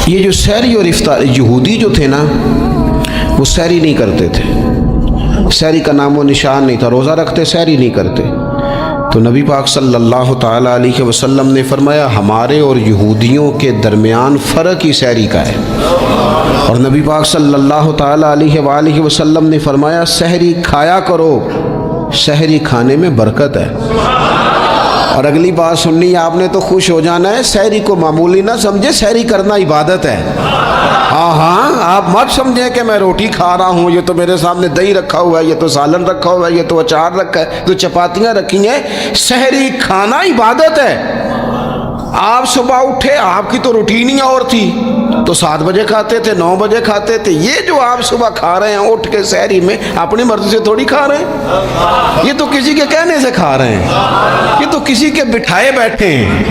یہ جو سحری اور افطار، یہودی جو تھے نا وہ سحری نہیں کرتے تھے، سحری کا نام و نشان نہیں تھا، روزہ رکھتے سحری نہیں کرتے۔ تو نبی پاک صلی اللہ تعالیٰ علیہ وسلم نے فرمایا ہمارے اور یہودیوں کے درمیان فرق ہی سحری کا ہے، اور نبی پاک صلی اللہ تعالیٰ علیہ وآلہ وسلم نے فرمایا سحری کھایا کرو، سحری کھانے میں برکت ہے۔ اور اگلی بات سننی آپ نے تو خوش ہو جانا ہے، سحری کو معمولی نہ سمجھے، سحری کرنا عبادت ہے۔ ہاں آپ مت سمجھیں کہ میں روٹی کھا رہا ہوں، یہ تو میرے سامنے دہی رکھا ہوا ہے، یہ تو سالن رکھا ہوا ہے، یہ تو اچار رکھا ہے، تو چپاتیاں رکھی ہیں۔ سحری کھانا عبادت ہے۔ آپ صبح اٹھے، آپ کی تو روٹین ہی اور تھی، تو 7 بجے کھاتے تھے، 9 بجے کھاتے تھے۔ یہ جو آپ صبح کھا رہے ہیں اٹھ کے سحری میں، اپنی مرضی سے تھوڑی کھا رہے ہیں، یہ تو کسی کے کہنے سے کھا رہے ہیں، یہ تو کسی کے بٹھائے بیٹھے ہیں۔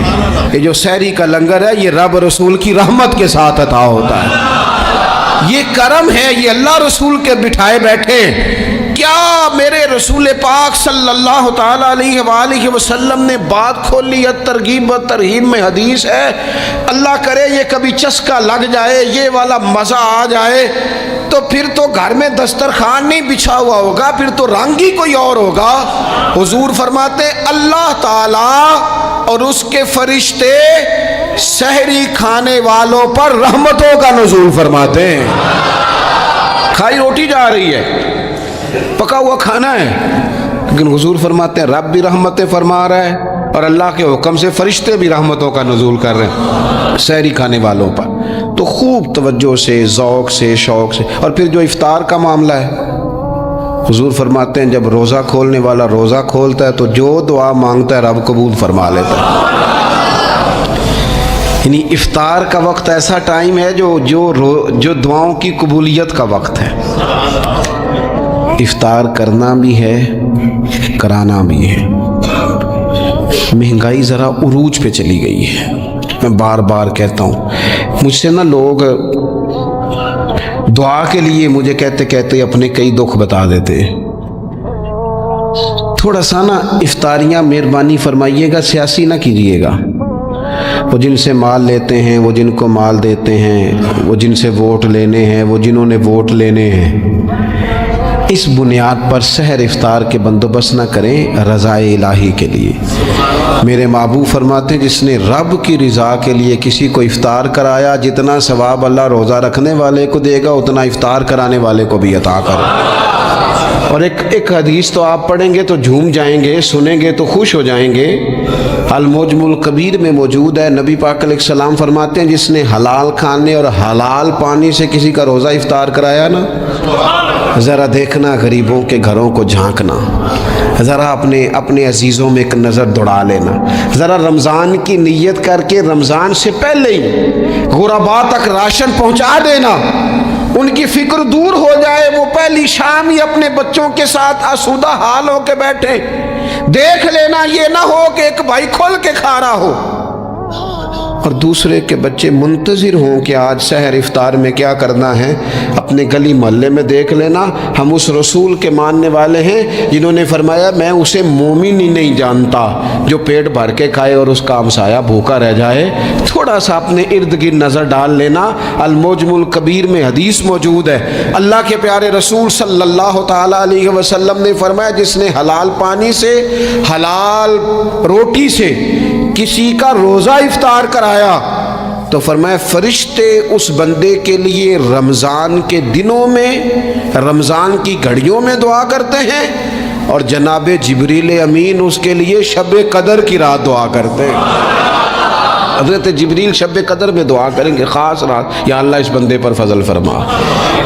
یہ جو سحری کا لنگر ہے یہ رب رسول کی رحمت کے ساتھ عطا ہوتا ہے، یہ کرم ہے، یہ اللہ رسول کے بٹھائے بیٹھے ہیں۔ کیا میرے رسول پاک صلی اللہ تعالیٰ علیہ وآلہ وسلم نے بات کھولی ہے، ترغیب و ترہیب میں حدیث ہے، اللہ کرے یہ کبھی چسکا لگ جائے، یہ والا مزہ آ جائے، تو پھر تو گھر میں دسترخوان نہیں بچھا ہوا ہوگا، پھر تو رنگ ہی کوئی اور ہوگا۔ حضور فرماتے اللہ تعالیٰ اور اس کے فرشتے سحری کھانے والوں پر رحمتوں کا نزول فرماتے ہیں۔ کھائی روٹی جا رہی ہے، پکا ہوا کھانا ہے، لیکن حضور فرماتے ہیں رب بھی رحمتیں فرما رہا ہے، اور اللہ کے حکم سے فرشتے بھی رحمتوں کا نزول کر رہے ہیں سحری کھانے والوں پر۔ تو خوب توجہ سے، ذوق سے، شوق سے۔ اور پھر جو افطار کا معاملہ ہے، حضور فرماتے ہیں جب روزہ کھولنے والا روزہ کھولتا ہے تو جو دعا مانگتا ہے رب قبول فرما لیتا ہے۔ یعنی افطار کا وقت ایسا ٹائم ہے جو دعاؤں کی قبولیت کا وقت ہے۔ افطار کرنا بھی ہے، کرانا بھی ہے۔ مہنگائی ذرا عروج پہ چلی گئی ہے، میں بار بار کہتا ہوں، مجھ سے نا لوگ دعا کے لیے مجھے کہتے کہتے اپنے کئی دکھ بتا دیتے۔ تھوڑا سا نا افطاریاں مہربانی فرمائیے گا، سیاسی نہ کیجیے گا۔ وہ جن سے مال لیتے ہیں، وہ جن کو مال دیتے ہیں، وہ جن سے ووٹ لینے ہیں، وہ جنہوں نے ووٹ لینے ہیں، اس بنیاد پر سحر افطار کے بندوبست نہ کریں رضا الہی کے لیے۔ میرے محبوب فرماتے ہیں جس نے رب کی رضا کے لیے کسی کو افطار کرایا، جتنا ثواب اللہ روزہ رکھنے والے کو دے گا اتنا افطار کرانے والے کو بھی عطا کرے۔ اور ایک حدیث تو آپ پڑھیں گے تو جھوم جائیں گے، سنیں گے تو خوش ہو جائیں گے، المعجم الکبیر میں موجود ہے۔ نبی پاک علیہ السلام فرماتے ہیں جس نے حلال کھانے اور حلال پانی سے کسی کا روزہ افطار کرایا نا، ذرا دیکھنا غریبوں کے گھروں کو جھانکنا، ذرا اپنے عزیزوں میں ایک نظر دوڑا لینا، ذرا رمضان کی نیت کر کے رمضان سے پہلے ہی غرباء تک راشن پہنچا دینا، ان کی فکر دور ہو جائے، وہ پہلی شام ہی اپنے بچوں کے ساتھ آسودہ حال ہو کے بیٹھے۔ دیکھ لینا یہ نہ ہو کہ ایک بھائی کھول کے کھا رہا ہو اور دوسرے کے بچے منتظر ہوں کہ آج سحر افطار میں کیا کرنا ہے۔ اپنے گلی محلے میں دیکھ لینا، ہم اس رسول کے ماننے والے ہیں جنہوں نے فرمایا میں اسے مومن ہی نہیں جانتا جو پیٹ بھر کے کھائے اور اس کا ہمسایہ بھوکا رہ جائے۔ تھوڑا سا اپنے ارد گرد نظر ڈال لینا، المعجم الکبیر میں حدیث موجود ہے۔ اللہ کے پیارے رسول صلی اللہ تعالیٰ علیہ وسلم نے فرمایا جس نے حلال پانی سے، حلال روٹی سے کسی کا روزہ افطار کرایا تو فرمایا فرشتے اس بندے کے لیے رمضان کے دنوں میں، رمضان کی گھڑیوں میں دعا کرتے ہیں، اور جناب جبریل امین اس کے لیے شب قدر کی رات دعا کرتے ہیں۔ حضرت جبریل شب قدر میں دعا کریں گے، خاص رات، یا اللہ اس بندے پر فضل فرما،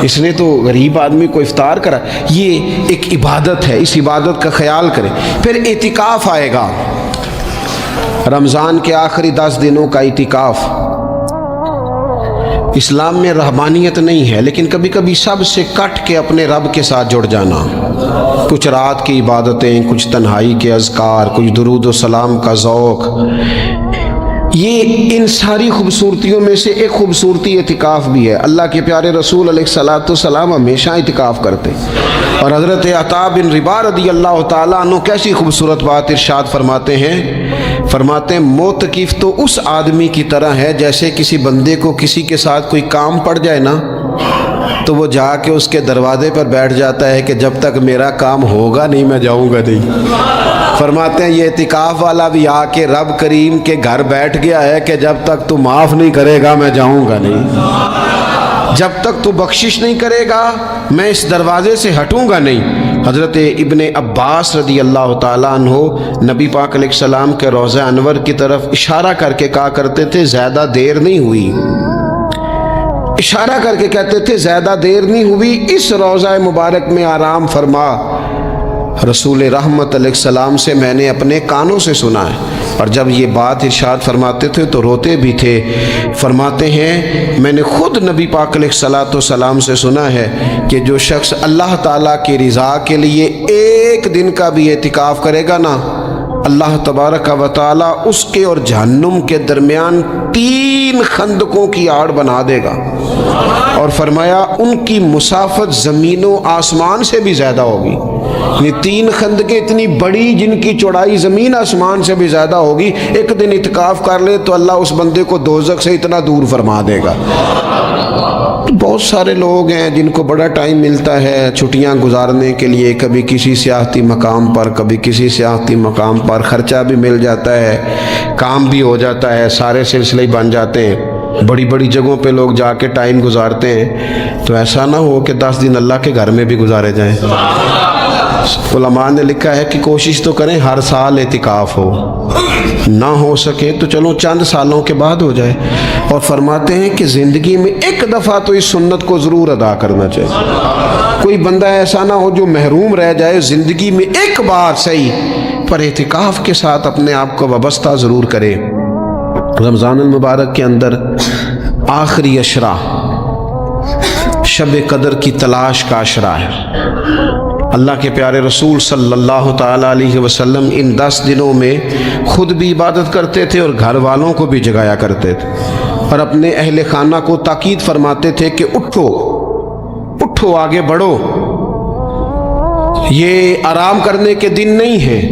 اس نے تو غریب آدمی کو افطار کرا۔ یہ ایک عبادت ہے، اس عبادت کا خیال کریں۔ پھر اعتکاف آئے گا، رمضان کے آخری 10 دنوں کا اعتکاف۔ اسلام میں رہبانیت نہیں ہے، لیکن کبھی کبھی سب سے کٹ کے اپنے رب کے ساتھ جڑ جانا، کچھ رات کی عبادتیں، کچھ تنہائی کے اذکار، کچھ درود و سلام کا ذوق، یہ ان ساری خوبصورتیوں میں سے ایک خوبصورتی اعتکاف بھی ہے۔ اللہ کے پیارے رسول علیہ الصلوۃ والسلام ہمیشہ اعتکاف کرتے، اور حضرت عطا بن رباح رضی اللہ تعالیٰ عنہ کیسی خوبصورت بات ارشاد فرماتے ہیں، فرماتے ہیں موتقف تو اس آدمی کی طرح ہے جیسے کسی بندے کو کسی کے ساتھ کوئی کام پڑ جائے نا تو وہ جا کے اس کے دروازے پر بیٹھ جاتا ہے کہ جب تک میرا کام ہوگا نہیں میں جاؤں گا نہیں۔ فرماتے ہیں یہ اعتکاف والا بھی آ کے رب کریم کے گھر بیٹھ گیا ہے کہ جب تک تو معاف نہیں کرے گا میں جاؤں گا نہیں، جب تک تو بخشش نہیں کرے گا میں اس دروازے سے ہٹوں گا نہیں۔ حضرت ابن عباس رضی اللہ تعالیٰ عنہ نبی پاک علیہ السلام کے روضہ انور کی طرف اشارہ کر کے کہا کرتے تھے زیادہ دیر نہیں ہوئی، اشارہ کر کے کہتے تھے زیادہ دیر نہیں ہوئی، اس روضہ مبارک میں آرام فرما۔ رسول رحمت علیہ السلام سے میں نے اپنے کانوں سے سنا ہے، اور جب یہ بات ارشاد فرماتے تھے تو روتے بھی تھے۔ فرماتے ہیں میں نے خود نبی پاک علیہ السلام سے سنا ہے کہ جو شخص اللہ تعالیٰ کی رضا کے لیے ایک دن کا بھی اعتکاف کرے گا نا، اللہ تبارک و تعالیٰ اس کے اور جہنم کے درمیان 3 خندقوں کی آڑ بنا دے گا، اور فرمایا ان کی مسافت زمین و آسمان سے بھی زیادہ ہوگی۔ یہ 3 خندقیں اتنی بڑی جن کی چوڑائی زمین آسمان سے بھی زیادہ ہوگی، ایک دن اعتکاف کر لے تو اللہ اس بندے کو دوزخ سے اتنا دور فرما دے گا۔ بہت سارے لوگ ہیں جن کو بڑا ٹائم ملتا ہے چھٹیاں گزارنے کے لیے، کبھی کسی سیاحتی مقام پر کبھی کسی سیاحتی مقام پر، خرچہ بھی مل جاتا ہے، کام بھی ہو جاتا ہے، سارے سلسلے بن جاتے ہیں، بڑی بڑی جگہوں پہ لوگ جا کے ٹائم گزارتے ہیں۔ تو ایسا نہ ہو کہ 10 دن اللہ کے گھر میں بھی گزارے جائیں۔ علماء نے لکھا ہے کہ کوشش تو کریں ہر سال اعتکاف ہو، نہ ہو سکے تو چلو چند سالوں کے بعد ہو جائے، اور فرماتے ہیں کہ زندگی میں ایک دفعہ تو اس سنت کو ضرور ادا کرنا چاہیے۔ کوئی بندہ ایسا نہ ہو جو محروم رہ جائے، زندگی میں ایک بار صحیح پر اعتکاف کے ساتھ اپنے آپ کو وابستہ ضرور کرے۔ رمضان المبارک کے اندر آخری عشرہ شب قدر کی تلاش کا عشرہ ہے۔ اللہ کے پیارے رسول صلی اللہ تعالیٰ علیہ وسلم ان 10 دنوں میں خود بھی عبادت کرتے تھے اور گھر والوں کو بھی جگایا کرتے تھے، اور اپنے اہل خانہ کو تاکید فرماتے تھے کہ اٹھو اٹھو، آگے بڑھو، یہ آرام کرنے کے دن نہیں ہیں۔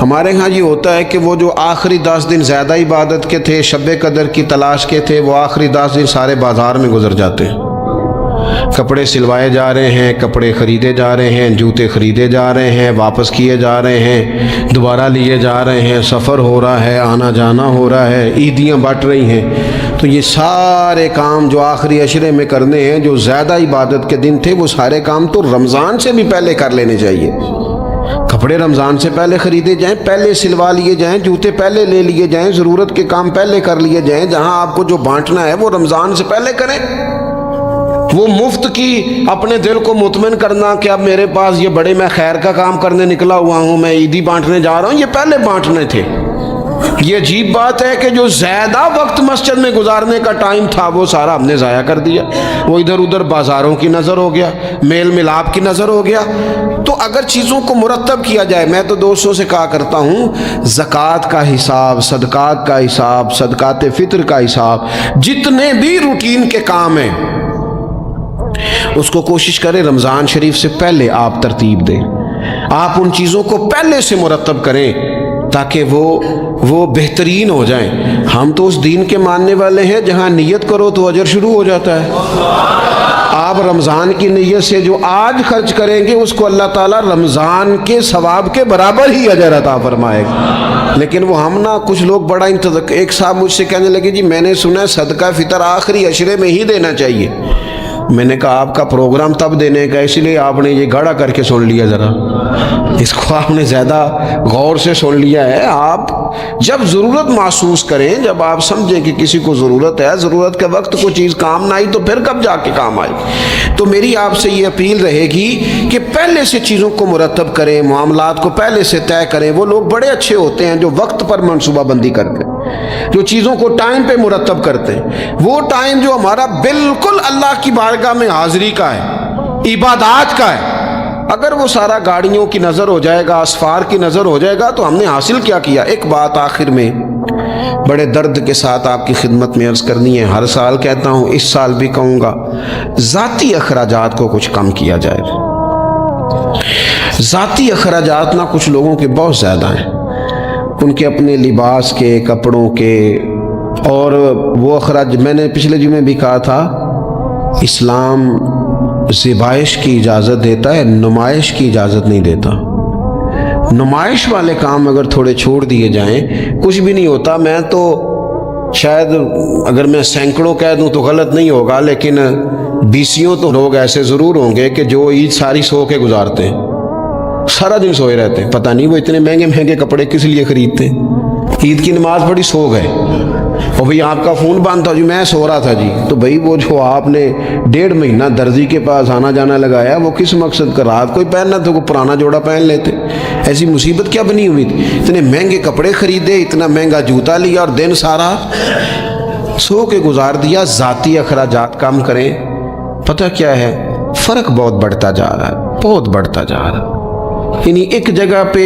ہمارے ہاں یہ ہوتا ہے کہ وہ جو آخری 10 دن زیادہ عبادت کے تھے، شب قدر کی تلاش کے تھے، وہ آخری 10 دن سارے بازار میں گزر جاتے ہیں، کپڑے سلوائے جا رہے ہیں، کپڑے خریدے جا رہے ہیں، جوتے خریدے جا رہے ہیں، واپس کیے جا رہے ہیں، دوبارہ لیے جا رہے ہیں، سفر ہو رہا ہے، آنا جانا ہو رہا ہے، عیدیاں بٹ رہی ہیں۔ تو یہ سارے کام جو آخری عشرے میں کرنے ہیں، جو زیادہ عبادت کے دن تھے، وہ سارے کام تو رمضان سے بھی پہلے کر لینے چاہیے۔ کپڑے رمضان سے پہلے خریدے جائیں، پہلے سلوا لیے جائیں، جوتے پہلے لے لیے جائیں، ضرورت کے کام پہلے کر لیے جائیں، جہاں آپ کو جو بانٹنا ہے وہ رمضان سے پہلے کریں۔ وہ مفت کی اپنے دل کو مطمئن کرنا کہ اب میرے پاس یہ بڑے میں خیر کا کام کرنے نکلا ہوا ہوں، میں عیدی بانٹنے جا رہا ہوں، یہ پہلے بانٹنے تھے۔ یہ عجیب بات ہے کہ جو زیادہ وقت مسجد میں گزارنے کا ٹائم تھا وہ سارا ہم نے ضائع کر دیا، وہ ادھر ادھر بازاروں کی نظر ہو گیا، میل ملاپ کی نظر ہو گیا۔ تو اگر چیزوں کو مرتب کیا جائے، میں تو دوستوں سے کہا کرتا ہوں زکوٰۃ کا حساب، صدقات کا حساب، صدقات فطر کا حساب، جتنے بھی روٹین کے کام ہیں اس کو کوشش کریں رمضان شریف سے پہلے آپ ترتیب دیں، آپ ان چیزوں کو پہلے سے مرتب کریں تاکہ وہ بہترین ہو جائیں۔ ہم تو اس دین کے ماننے والے ہیں جہاں نیت کرو تو اجر شروع ہو جاتا ہے۔ آپ رمضان کی نیت سے جو آج خرچ کریں گے اس کو اللہ تعالیٰ رمضان کے ثواب کے برابر ہی اجر عطا فرمائے گا۔ لیکن وہ ہم نا کچھ لوگ بڑا ایک صاحب مجھ سے کہنے لگے جی میں نے سنا ہے صدقہ فطر آخری عشرے میں ہی دینا چاہیے۔ میں نے کہا آپ کا پروگرام تب دینے کا، اسی لیے آپ نے یہ گاڑا کر کے سن لیا، ذرا اس کو آپ نے زیادہ غور سے سن لیا ہے۔ آپ جب ضرورت محسوس کریں، جب آپ سمجھیں کہ کسی کو ضرورت ہے، ضرورت کے وقت کوئی چیز کام نہ آئی تو پھر کب جا کے کام آئے۔ تو میری آپ سے یہ اپیل رہے گی کہ پہلے سے چیزوں کو مرتب کریں، معاملات کو پہلے سے طے کریں۔ وہ لوگ بڑے اچھے ہوتے ہیں جو وقت پر منصوبہ بندی کرتے ہیں، جو چیزوں کو ٹائم پہ مرتب کرتے ہیں۔ وہ ٹائم جو ہمارا بالکل اللہ کی بارگاہ میں حاضری کا ہے، عبادات کا ہے، اگر وہ سارا گاڑیوں کی نظر ہو جائے گا، اسفار کی نظر ہو جائے گا تو ہم نے حاصل کیا کیا۔ ایک بات آخر میں بڑے درد کے ساتھ آپ کی خدمت میں عرض کرنی ہے، ہر سال کہتا ہوں، اس سال بھی کہوں گا، ذاتی اخراجات کو کچھ کم کیا جائے۔ ذاتی اخراجات نہ کچھ لوگوں کے بہت زیادہ ہیں، ان کے اپنے لباس کے، کپڑوں کے، اور وہ اخراج میں نے پچھلے جمعے بھی کہا تھا، اسلام ذبائش کی اجازت دیتا ہے، نمائش کی اجازت نہیں دیتا۔ نمائش والے کام اگر تھوڑے چھوڑ دیے جائیں کچھ بھی نہیں ہوتا۔ میں تو شاید اگر میں سینکڑوں کہہ دوں تو غلط نہیں ہوگا، لیکن بیسیوں تو لوگ ایسے ضرور ہوں گے کہ جو عید ساری سو کے گزارتے ہیں، سارا دن سوئے رہتے ہیں۔ پتہ نہیں وہ اتنے مہنگے مہنگے کپڑے کس لیے خریدتے ہیں۔ عید کی نماز پڑھی، سو گئے، اور بھئی آپ کا فون بند تھا جی، میں سو رہا تھا جی، تو بھئی وہ جو آپ نے 1.5 مہینہ درزی کے پاس آنا جانا لگایا، وہ کس مقصد کا؟ رات کوئی پہننا تو کوئی پرانا جوڑا پہن لیتے۔ ایسی مصیبت کیا بنی ہوئی تھی؟ اتنے مہنگے کپڑے خریدے، اتنا مہنگا جوتا لیا، اور دن سارا سو کے گزار دیا۔ ذاتی اخراجات کم کریں۔ پتہ کیا ہے، فرق بہت بڑھتا جا رہا ہے، بہت بڑھتا جا رہا ہے۔ یعنی ایک جگہ پہ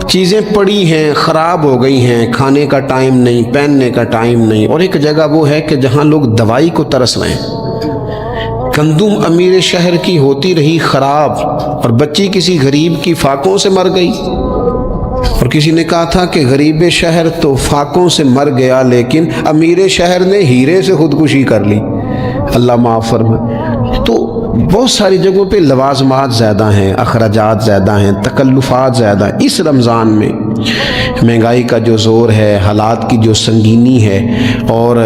چیزیں پڑی ہیں، خراب ہو گئی ہیں، کھانے کا ٹائم نہیں، پہننے کا ٹائم نہیں، اور ایک جگہ وہ ہے کہ جہاں لوگ دوائی کو ترس رہے ہیں۔ گندم امیر شہر کی ہوتی رہی خراب، اور بچی کسی غریب کی فاقوں سے مر گئی۔ اور کسی نے کہا تھا کہ غریب شہر تو فاقوں سے مر گیا، لیکن امیر شہر نے ہیرے سے خودکشی کر لی، اللہ معاف فرمائے۔ تو بہت ساری جگہوں پہ لوازمات زیادہ ہیں، اخراجات زیادہ ہیں، تکلفات زیادہ ہیں۔ اس رمضان میں مہنگائی کا جو زور ہے، حالات کی جو سنگینی ہے، اور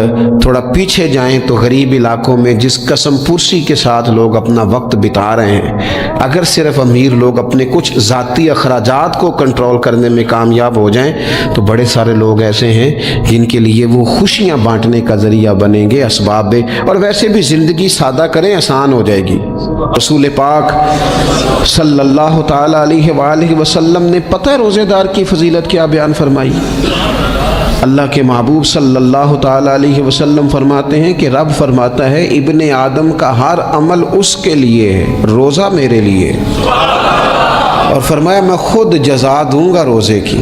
تھوڑا پیچھے جائیں تو غریب علاقوں میں جس قسم پرسی کے ساتھ لوگ اپنا وقت بتا رہے ہیں، اگر صرف امیر لوگ اپنے کچھ ذاتی اخراجات کو کنٹرول کرنے میں کامیاب ہو جائیں تو بڑے سارے لوگ ایسے ہیں جن کے لیے وہ خوشیاں بانٹنے کا ذریعہ بنیں گے، اسباب۔ اور ویسے بھی زندگی سادہ کریں، آسان ہو جائے گی۔ رسول پاک صلی اللہ تعالی علیہ وآلہ وسلم نے پتہ روزے دار کی فضیلت کیا بیان فرمائی؟ اللہ کے محبوب صلی اللہ تعالی علیہ وسلم فرماتے ہیں کہ رب فرماتا ہے، ابن آدم کا ہر عمل اس کے لیے ہے، روزہ میرے لیے۔ اور فرمایا میں خود جزا دوں گا روزے کی،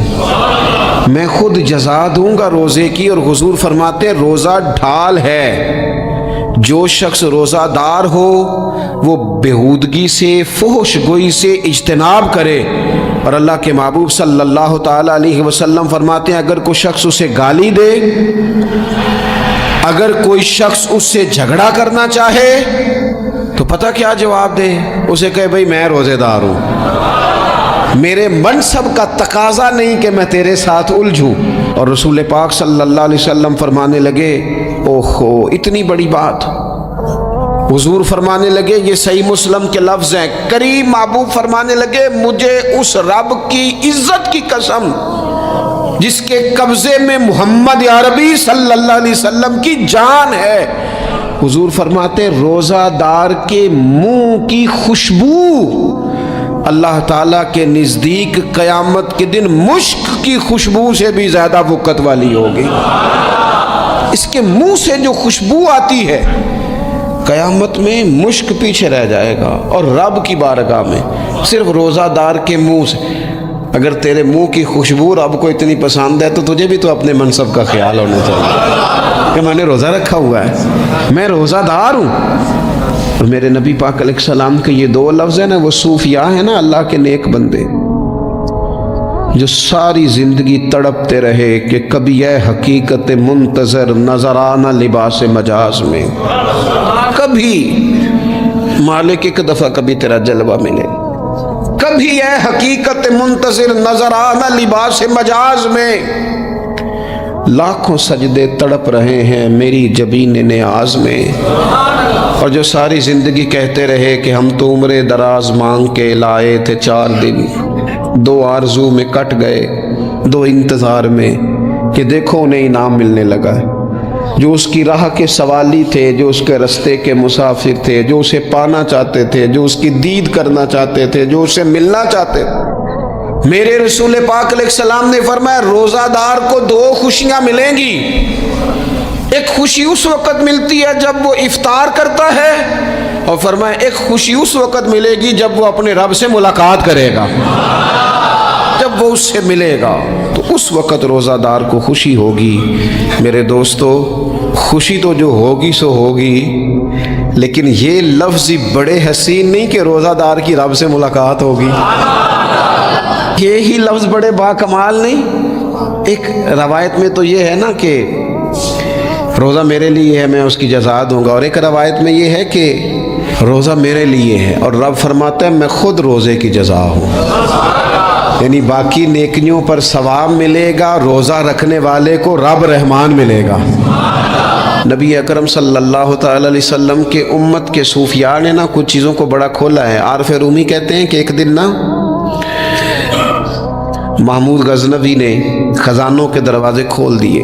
میں خود جزا دوں گا روزے کی۔ اور حضور فرماتے ہیں روزہ ڈھال ہے، جو شخص روزہ دار ہو وہ بےہودگی سے، فحش گوئی سے اجتناب کرے۔ اور اللہ کے محبوب صلی اللہ تعالی علیہ وسلم فرماتے ہیں اگر کوئی شخص اسے گالی دے، اگر کوئی شخص اس سے جھگڑا کرنا چاہے تو پتہ کیا جواب دے؟ اسے کہے بھئی میں روزے دار ہوں، میرے منصب کا تقاضا نہیں کہ میں تیرے ساتھ الجھوں۔ اور رسول پاک صلی اللہ علیہ وسلم فرمانے لگے اوہو اتنی بڑی بات۔ حضور فرمانے لگے، یہ صحیح مسلم کے لفظ ہیں، کریم محبوب فرمانے لگے مجھے اس رب کی عزت کی قسم جس کے قبضے میں محمد عربی صلی اللہ علیہ وسلم کی جان ہے۔ حضور فرماتے ہیں روزہ دار کے منہ کی خوشبو اللہ تعالیٰ کے نزدیک قیامت کے دن مشک کی خوشبو سے بھی زیادہ وقت والی ہوگی۔ اس کے منہ سے جو خوشبو آتی ہے قیامت میں مشک پیچھے رہ جائے گا، اور رب کی بارگاہ میں صرف روزہ دار کے منہ سے۔ اگر تیرے منہ کی خوشبو رب کو اتنی پسند ہے تو تجھے بھی تو اپنے منصب کا خیال ہونا چاہیے کہ میں نے روزہ رکھا ہوا ہے، میں روزہ دار ہوں۔ اور میرے نبی پاک علیہ السلام کے یہ 2 لفظ ہیں نا، وہ صوفیاء ہیں نا، اللہ کے نیک بندے جو ساری زندگی تڑپتے رہے کہ کبھی اے حقیقت منتظر نظر آنا لباس مجاز میں، کبھی مالک ایک دفعہ کبھی تیرا جلوہ ملے، کبھی اے حقیقت منتظر نظر آنا لباس مجاز میں۔ لاکھوں سجدے تڑپ رہے ہیں میری جبین نیاز میں، اور جو ساری زندگی کہتے رہے کہ ہم تو عمر دراز مانگ کے لائے تھے 4 دن، 2 آرزو میں کٹ گئے، 2 انتظار میں، کہ دیکھو انہیں انعام ملنے لگا ہے۔ جو اس کی راہ کے سوالی تھے، جو اس کے رستے کے مسافر تھے، جو اسے پانا چاہتے تھے، جو اس کی دید کرنا چاہتے تھے، جو اسے ملنا چاہتے تھے، میرے رسول پاک علیہ السلام نے فرمایا روزہ دار کو 2 خوشیاں ملیں گی۔ ایک خوشی اس وقت ملتی ہے جب وہ افطار کرتا ہے، اور فرمایا ایک خوشی اس وقت ملے گی جب وہ اپنے رب سے ملاقات کرے گا، جب وہ اس سے ملے گا تو اس وقت روزہ دار کو خوشی ہوگی۔ میرے دوستو خوشی تو جو ہوگی سو ہوگی، لیکن یہ لفظ بڑے حسین نہیں کہ روزہ دار کی رب سے ملاقات ہوگی، یہی لفظ بڑے باکمال نہیں ایک روایت میں تو یہ ہے نا کہ روزہ میرے لیے ہے، میں اس کی جزا دوں گا، اور ایک روایت میں یہ ہے کہ روزہ میرے لیے ہے اور رب فرماتا ہے میں خود روزے کی جزا ہوں، یعنی باقی نیکیوں پر ثواب ملے گا، روزہ رکھنے والے کو رب رحمان ملے گا۔ نبی اکرم صلی اللہ تعالی علیہ وسلم کے امت کے صوفیاء نے نا کچھ چیزوں کو بڑا کھولا ہے۔ عارف رومی کہتے ہیں کہ ایک دن نا محمود غزنوی نے خزانوں کے دروازے کھول دیے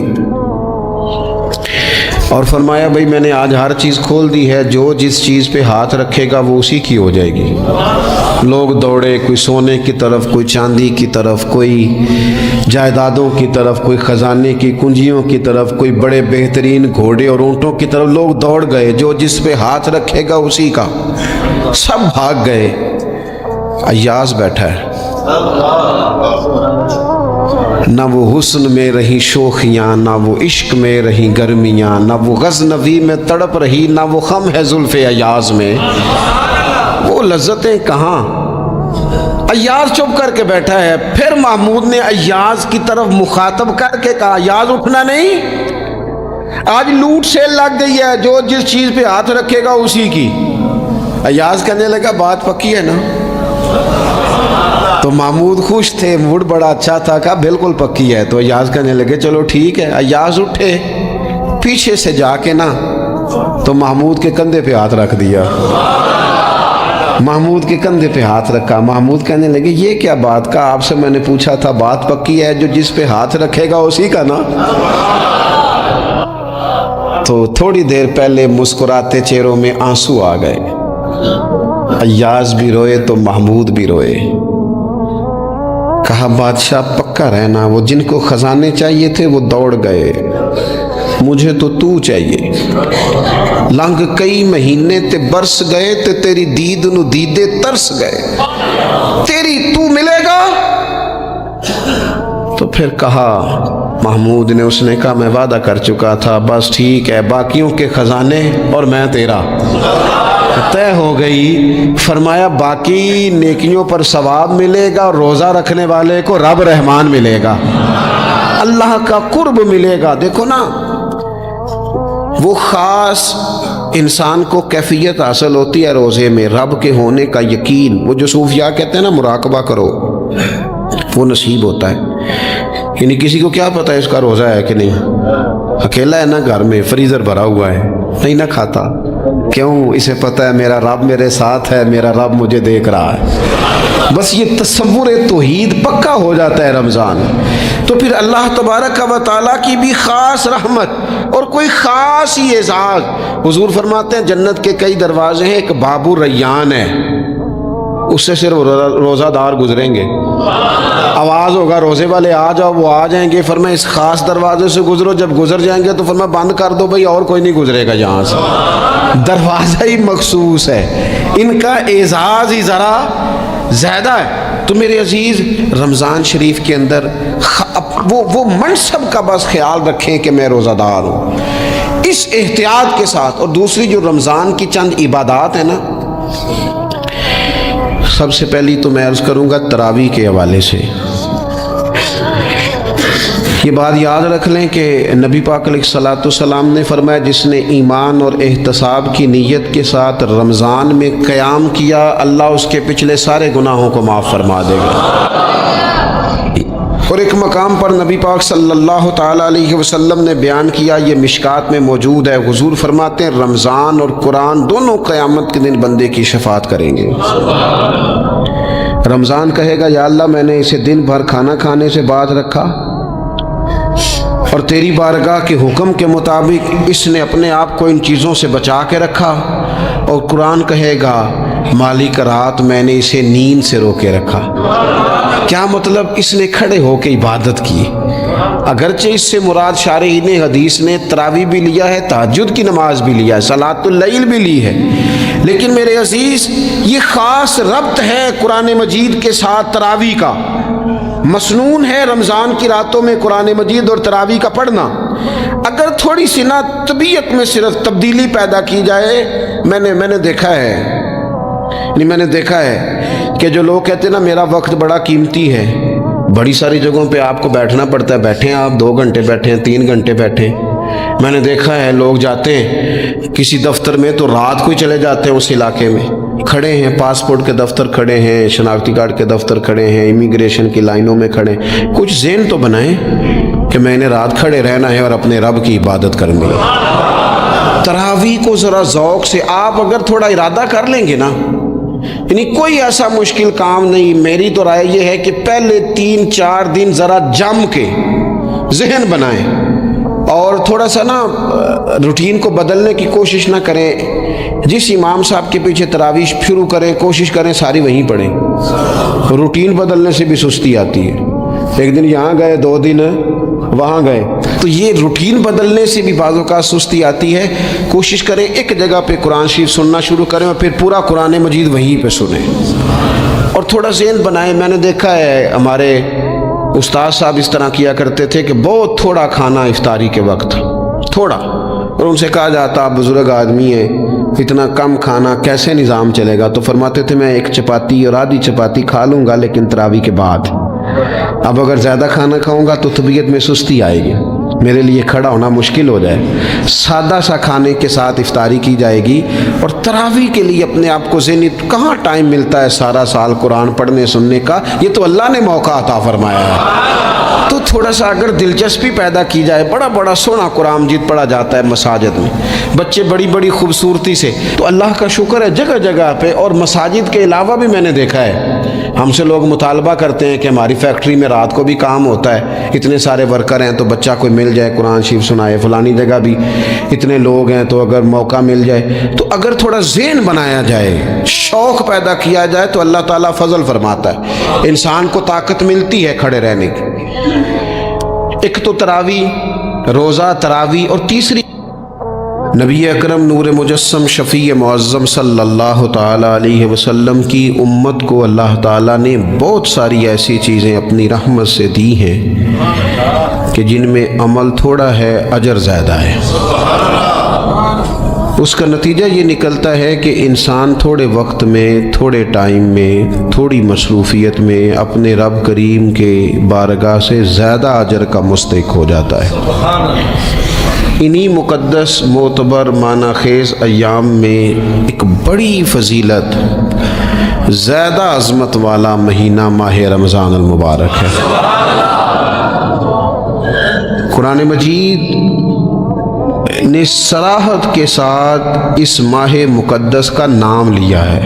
اور فرمایا بھائی میں نے آج ہر چیز کھول دی ہے، جو جس چیز پہ ہاتھ رکھے گا وہ اسی کی ہو جائے گی۔ لوگ دوڑے، کوئی سونے کی طرف، کوئی چاندی کی طرف، کوئی جائیدادوں کی طرف، کوئی خزانے کی کنجیوں کی طرف، کوئی بڑے بہترین گھوڑے اور اونٹوں کی طرف، لوگ دوڑ گئے، جو جس پہ ہاتھ رکھے گا اسی کا۔ سب بھاگ گئے، ایاز بیٹھا ہے، نہ وہ حسن میں رہی شوخیاں، نہ وہ عشق میں رہی گرمیاں، نہ وہ غزنوی میں تڑپ رہی، نہ وہ خم ہے زلف ایاز میں، وہ لذتیں کہاں۔ ایاز چپ کر کے بیٹھا ہے۔ پھر محمود نے ایاز کی طرف مخاطب کر کے کہا ایاز اٹھنا نہیں، آج لوٹ سیل لگ گئی ہے، جو جس چیز پہ ہاتھ رکھے گا اسی کی۔ ایاز کہنے لگا بات پکی ہے نا؟ تو محمود خوش تھے، موڈ بڑا اچھا تھا، کہا بالکل پکی ہے۔ تو ایاز کہنے لگے چلو ٹھیک ہے۔ ایاز اٹھے، پیچھے سے جا کے نا تو محمود کے کندھے پہ ہاتھ رکھ دیا، محمود کے کندھے پہ ہاتھ رکھا۔ محمود کہنے لگے یہ کیا بات کا، آپ سے میں نے پوچھا تھا بات پکی ہے، جو جس پہ ہاتھ رکھے گا اسی کا نا۔ تو تھوڑی دیر پہلے مسکراتے چہروں میں آنسو آ گئے، ایاز بھی روئے تو محمود بھی روئے۔ کہا بادشاہ پکا رہنا، وہ جن کو خزانے چاہیے تھے وہ دوڑ گئے، مجھے تو چاہیے۔ لنگ کئی مہینے تے برس گئے تے تیری دید نو دیدے ترس گئے، تیری تو ملے گا۔ تو پھر کہا محمود نے، اس نے کہا میں وعدہ کر چکا تھا، بس ٹھیک ہے، باقیوں کے خزانے اور میں تیرا طے ہو گئی۔ فرمایا باقی نیکیوں پر ثواب ملے گا، اور روزہ رکھنے والے کو رب رحمان ملے گا، اللہ کا قرب ملے گا۔ دیکھو نا وہ خاص انسان کو کیفیت حاصل ہوتی ہے روزے میں، رب کے ہونے کا یقین۔ وہ جو صوفیاء کہتے ہیں نا مراقبہ کرو، وہ نصیب ہوتا ہے۔ یعنی کسی کو کیا پتہ ہے اس کا روزہ ہے کہ نہیں، اکیلا ہے نا گھر میں، فریزر بھرا ہوا ہے، نہیں نہ کھاتا، کیوں؟ اسے پتہ ہے میرا رب میرے ساتھ ہے، میرا رب مجھے دیکھ رہا ہے۔ بس یہ تصور توحید پکا ہو جاتا ہے رمضان، تو پھر اللہ تبارک و تعالیٰ کی بھی خاص رحمت اور کوئی خاص ہی اعزاز۔ حضور فرماتے ہیں جنت کے کئی دروازے ہیں، ایک باب الریان ہے، اس سے صرف روزہ دار گزریں گے، آواز ہوگا روزے والے آ جاؤ، وہ آ جائیں گے، فرمایا اس خاص دروازے سے گزرو، جب گزر جائیں گے تو فرمایا بند کر دو بھائی، اور کوئی نہیں گزرے گا یہاں سے، دروازہ ہی مخصوص ہے، ان کا اعزاز ہی ذرا زیادہ ہے۔ تو میرے عزیز رمضان شریف کے اندر وہ منصب کا بس خیال رکھیں کہ میں روزہ دار ہوں، اس احتیاط کے ساتھ۔ اور دوسری جو رمضان کی چند عبادات ہیں نا، سب سے پہلی تو میں عرض کروں گا تراویح کے حوالے سے، یہ بات یاد رکھ لیں کہ نبی پاک علیہ الصلوۃ والسلام نے فرمایا جس نے ایمان اور احتساب کی نیت کے ساتھ رمضان میں قیام کیا، اللہ اس کے پچھلے سارے گناہوں کو معاف فرما دے گا۔ اور ایک مقام پر نبی پاک صلی اللہ تعالیٰ علیہ وسلم نے بیان کیا، یہ مشکات میں موجود ہے، حضور فرماتے ہیں رمضان اور قرآن دونوں قیامت کے دن بندے کی شفاعت کریں گے۔ رمضان کہے گا یا اللہ میں نے اسے دن بھر کھانا کھانے سے باز رکھا، اور تیری بارگاہ کے حکم کے مطابق اس نے اپنے آپ کو ان چیزوں سے بچا کے رکھا۔ اور قرآن کہے گا مالک رات میں نے اسے نیند سے روکے رکھا۔ کیا مطلب؟ اس نے کھڑے ہو کے عبادت کی، اگرچہ اس سے مراد شارحین حدیث نے تراویح بھی لیا ہے، تہجد کی نماز بھی لیا ہے، صلاۃ اللیل بھی لی ہے، لیکن میرے عزیز یہ خاص ربط ہے قرآن مجید کے ساتھ تراویح کا، مسنون ہے رمضان کی راتوں میں قرآن مجید اور تراویح کا پڑھنا۔ اگر تھوڑی سی نا طبیعت میں صرف تبدیلی پیدا کی جائے، میں نے دیکھا ہے کہ جو لوگ کہتے ہیں نا میرا وقت بڑا قیمتی ہے، بڑی ساری جگہوں پہ آپ کو بیٹھنا پڑتا ہے، بیٹھیں آپ 2 گھنٹے بیٹھے ہیں، 3 گھنٹے بیٹھے ہیں۔ میں نے دیکھا ہے لوگ جاتے ہیں کسی دفتر میں تو رات کو ہی چلے جاتے ہیں اس علاقے میں، کھڑے ہیں، پاسپورٹ کے دفتر کھڑے ہیں، شناختی کارڈ کے دفتر کھڑے ہیں، امیگریشن کی لائنوں میں کھڑے ہیں۔ کچھ ذہن تو بنائیں کہ میں نے رات کھڑے رہنا ہے اور اپنے رب کی عبادت کرنی ہے۔ تراویح کو ذرا ذوق سے آپ اگر تھوڑا ارادہ کر لیں گے نا، یعنی کوئی ایسا مشکل کام نہیں، میری تو رائے یہ ہے کہ پہلے 3-4 دن ذرا جم کے ذہن بنائیں اور تھوڑا سا نا روٹین کو بدلنے کی کوشش نہ کریں۔ جس امام صاحب کے پیچھے تراویح شروع کریں، کوشش کریں ساری وہیں پڑھیں۔ روٹین بدلنے سے بھی سستی آتی ہے، ایک دن یہاں گئے، 2 دن وہاں گئے، تو یہ روٹین بدلنے سے بھی بعض اوقات سستی آتی ہے۔ کوشش کریں ایک جگہ پہ قرآن شریف سننا شروع کریں اور پھر پورا قرآن مجید وہیں پہ سنیں اور تھوڑا ذہن بنائیں۔ میں نے دیکھا ہے ہمارے استاد صاحب اس طرح کیا کرتے تھے کہ بہت تھوڑا کھانا افطاری کے وقت، تھوڑا، اور ان سے کہا جاتا آپ بزرگ آدمی ہیں، اتنا کم کھانا کیسے نظام چلے گا؟ تو فرماتے تھے میں 1 چپاتی اور آدھی چپاتی کھا لوں گا لیکن تراویح کے بعد۔ اب اگر زیادہ کھانا کھاؤں گا تو طبیعت میں سستی آئے گی، میرے لیے کھڑا ہونا مشکل ہو جائے۔ سادہ سا کھانے کے ساتھ افطاری کی جائے گی اور تراویح کے لیے اپنے آپ کو ذہنی، کہاں ٹائم ملتا ہے سارا سال قرآن پڑھنے سننے کا؟ یہ تو اللہ نے موقع عطا فرمایا ہے، تو تھوڑا سا اگر دلچسپی پیدا کی جائے، بڑا بڑا سونا قرآن مجید پڑھا جاتا ہے مساجد میں، بچے بڑی بڑی خوبصورتی سے، تو اللہ کا شکر ہے جگہ جگہ پہ۔ اور مساجد کے علاوہ بھی میں نے دیکھا ہے، ہم سے لوگ مطالبہ کرتے ہیں کہ ہماری فیکٹری میں رات کو بھی کام ہوتا ہے، اتنے سارے ورکر ہیں تو بچہ کوئی مل جائے قرآن شریف سنائے، فلانی جگہ بھی اتنے لوگ ہیں تو اگر موقع مل جائے، تو اگر تھوڑا ذہن بنایا جائے، شوق پیدا کیا جائے تو اللہ تعالیٰ فضل فرماتا ہے، انسان کو طاقت ملتی ہے کھڑے رہنے کی۔ ایک تو تراویح، روزہ، تراویح، اور تیسری نبی اکرم نور مجسم شفیع معظم صلی اللہ تعالیٰ علیہ وسلم کی امت کو اللہ تعالیٰ نے بہت ساری ایسی چیزیں اپنی رحمت سے دی ہیں کہ جن میں عمل تھوڑا ہے، اجر زیادہ ہے۔ اس کا نتیجہ یہ نکلتا ہے کہ انسان تھوڑے وقت میں، تھوڑے ٹائم میں، تھوڑی مصروفیت میں اپنے رب کریم کے بارگاہ سے زیادہ اجر کا مستحق ہو جاتا ہے۔ انہی مقدس، معتبر، معنی خیز ایام میں ایک بڑی فضیلت، زیادہ عظمت والا مہینہ ماہ رمضان المبارک ہے۔ قرآن مجید نے صراحت کے ساتھ اس ماہ مقدس کا نام لیا ہے۔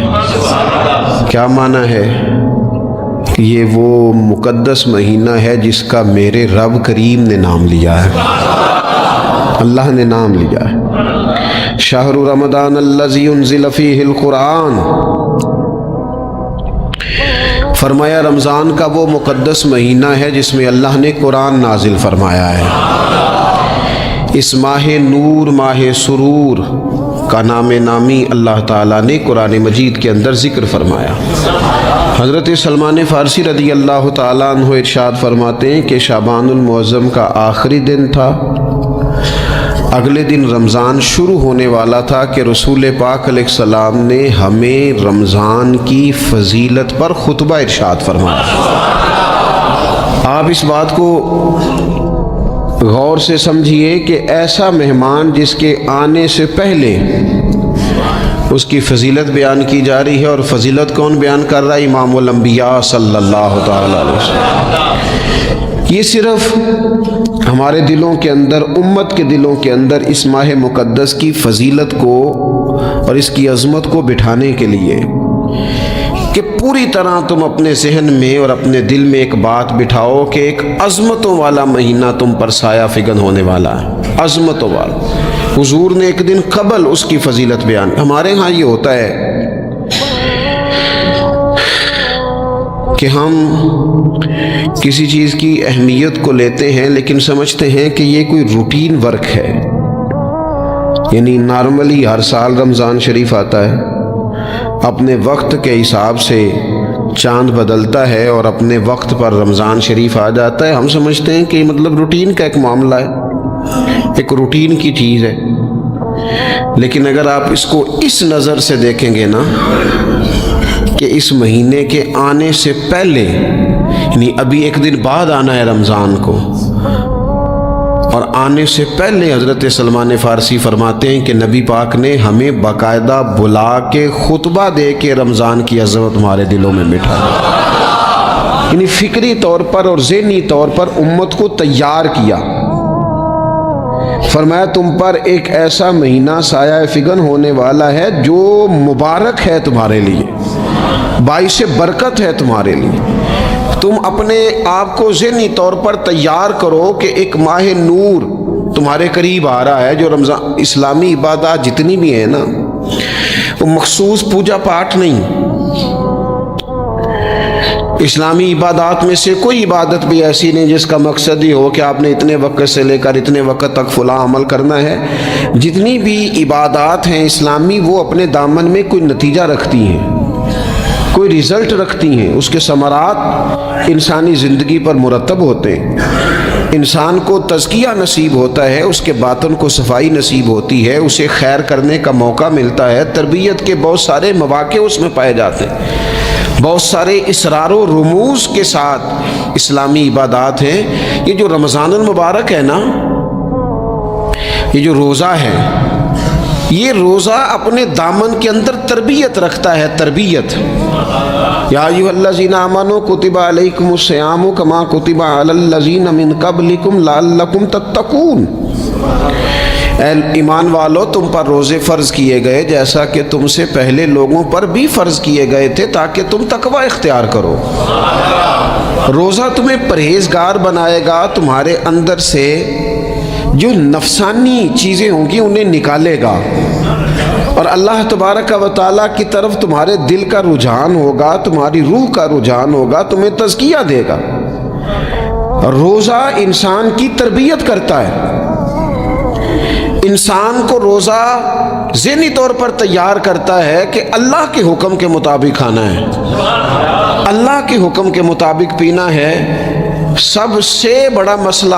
کیا معنی ہے؟ کہ یہ وہ مقدس مہینہ ہے جس کا میرے رب کریم نے نام لیا ہے، اللہ نے نام لیا ہے۔ شہر رمضان الذی انزل فیہ القرآن، فرمایا رمضان کا وہ مقدس مہینہ ہے جس میں اللہ نے قرآن نازل فرمایا ہے۔ اس ماہ نور، ماہ سرور کا نام نامی اللہ تعالیٰ نے قرآن مجید کے اندر ذکر فرمایا۔ حضرت سلمان فارسی رضی اللہ تعالیٰ عنہ ارشاد فرماتے ہیں کہ شعبان المعظم کا آخری دن تھا، اگلے دن رمضان شروع ہونے والا تھا کہ رسول پاک علیہ السلام نے ہمیں رمضان کی فضیلت پر خطبہ ارشاد فرمایا۔ آپ اس بات کو غور سے سمجھیے کہ ایسا مہمان جس کے آنے سے پہلے اس کی فضیلت بیان کی جا رہی ہے، اور فضیلت کون بیان کر رہا ہے؟ امام الانبیاء صلی اللہ تعالیٰ علیہ وسلم۔ یہ صرف ہمارے دلوں کے اندر، امت کے دلوں کے اندر اس ماہ مقدس کی فضیلت کو اور اس کی عظمت کو بٹھانے کے لیے کہ پوری طرح تم اپنے ذہن میں اور اپنے دل میں ایک بات بٹھاؤ کہ ایک عظمتوں والا مہینہ تم پر سایہ فگن ہونے والا ہے، عظمتوں والا۔ حضور نے ایک دن قبل اس کی فضیلت بیان۔ ہمارے ہاں یہ ہوتا ہے کہ ہم کسی چیز کی اہمیت کو لیتے ہیں لیکن سمجھتے ہیں کہ یہ کوئی روٹین ورک ہے، یعنی نارملی ہر سال رمضان شریف آتا ہے، اپنے وقت کے حساب سے چاند بدلتا ہے اور اپنے وقت پر رمضان شریف آ جاتا ہے۔ ہم سمجھتے ہیں کہ مطلب روٹین کا ایک معاملہ ہے، ایک روٹین کی چیز ہے۔ لیکن اگر آپ اس کو اس نظر سے دیکھیں گے نا کہ اس مہینے کے آنے سے پہلے، یعنی ابھی ایک دن بعد آنا ہے رمضان کو، اور آنے سے پہلے حضرت سلمان فارسی فرماتے ہیں کہ نبی پاک نے ہمیں باقاعدہ بلا کے خطبہ دے کے رمضان کی عظمت ہمارے دلوں میں بٹھا دی، یعنی فکری طور پر اور ذہنی طور پر امت کو تیار کیا۔ فرمایا تم پر ایک ایسا مہینہ سایہ فگن ہونے والا ہے جو مبارک ہے تمہارے لیے، باعث برکت ہے تمہارے لیے۔ تم اپنے آپ کو ذہنی طور پر تیار کرو کہ ایک ماہ نور تمہارے قریب آ رہا ہے۔ جو رمضان اسلامی عبادات جتنی بھی ہیں نا، وہ مخصوص پوجا پاٹ نہیں، اسلامی عبادات میں سے کوئی عبادت بھی ایسی نہیں جس کا مقصد ہی ہو کہ آپ نے اتنے وقت سے لے کر اتنے وقت تک فلاں عمل کرنا ہے۔ جتنی بھی عبادات ہیں اسلامی، وہ اپنے دامن میں کوئی نتیجہ رکھتی ہیں، کوئی رزلٹ رکھتی ہیں، اس کے ثمرات انسانی زندگی پر مرتب ہوتے ہیں۔ انسان کو تزکیہ نصیب ہوتا ہے، اس کے باطن کو صفائی نصیب ہوتی ہے، اسے خیر کرنے کا موقع ملتا ہے، تربیت کے بہت سارے مواقع اس میں پائے جاتے ہیں، بہت سارے اسرار و رموز کے ساتھ اسلامی عبادات ہیں۔ یہ جو رمضان المبارک ہے نا، یہ جو روزہ ہے، یہ روزہ اپنے دامن کے اندر تربیت رکھتا ہے، تربیت۔ یا ایھا الذین آمنوا کتب علیکم الصیام کما کتب علی الذین من قبلکم لعلکم تتقون۔ اے ایمان والو، تم پر روزے فرض کیے گئے جیسا کہ تم سے پہلے لوگوں پر بھی فرض کیے گئے تھے تاکہ تم تقوی اختیار کرو۔ روزہ تمہیں پرہیزگار بنائے گا، تمہارے اندر سے جو نفسانی چیزیں ہوں گی انہیں نکالے گا، اور اللہ تبارک و تعالیٰ کی طرف تمہارے دل کا رجحان ہوگا، تمہاری روح کا رجحان ہوگا، تمہیں تزکیہ دے گا۔ روزہ انسان کی تربیت کرتا ہے، انسان کو روزہ ذہنی طور پر تیار کرتا ہے کہ اللہ کے حکم کے مطابق کھانا ہے، اللہ کے حکم کے مطابق پینا ہے۔ سب سے بڑا مسئلہ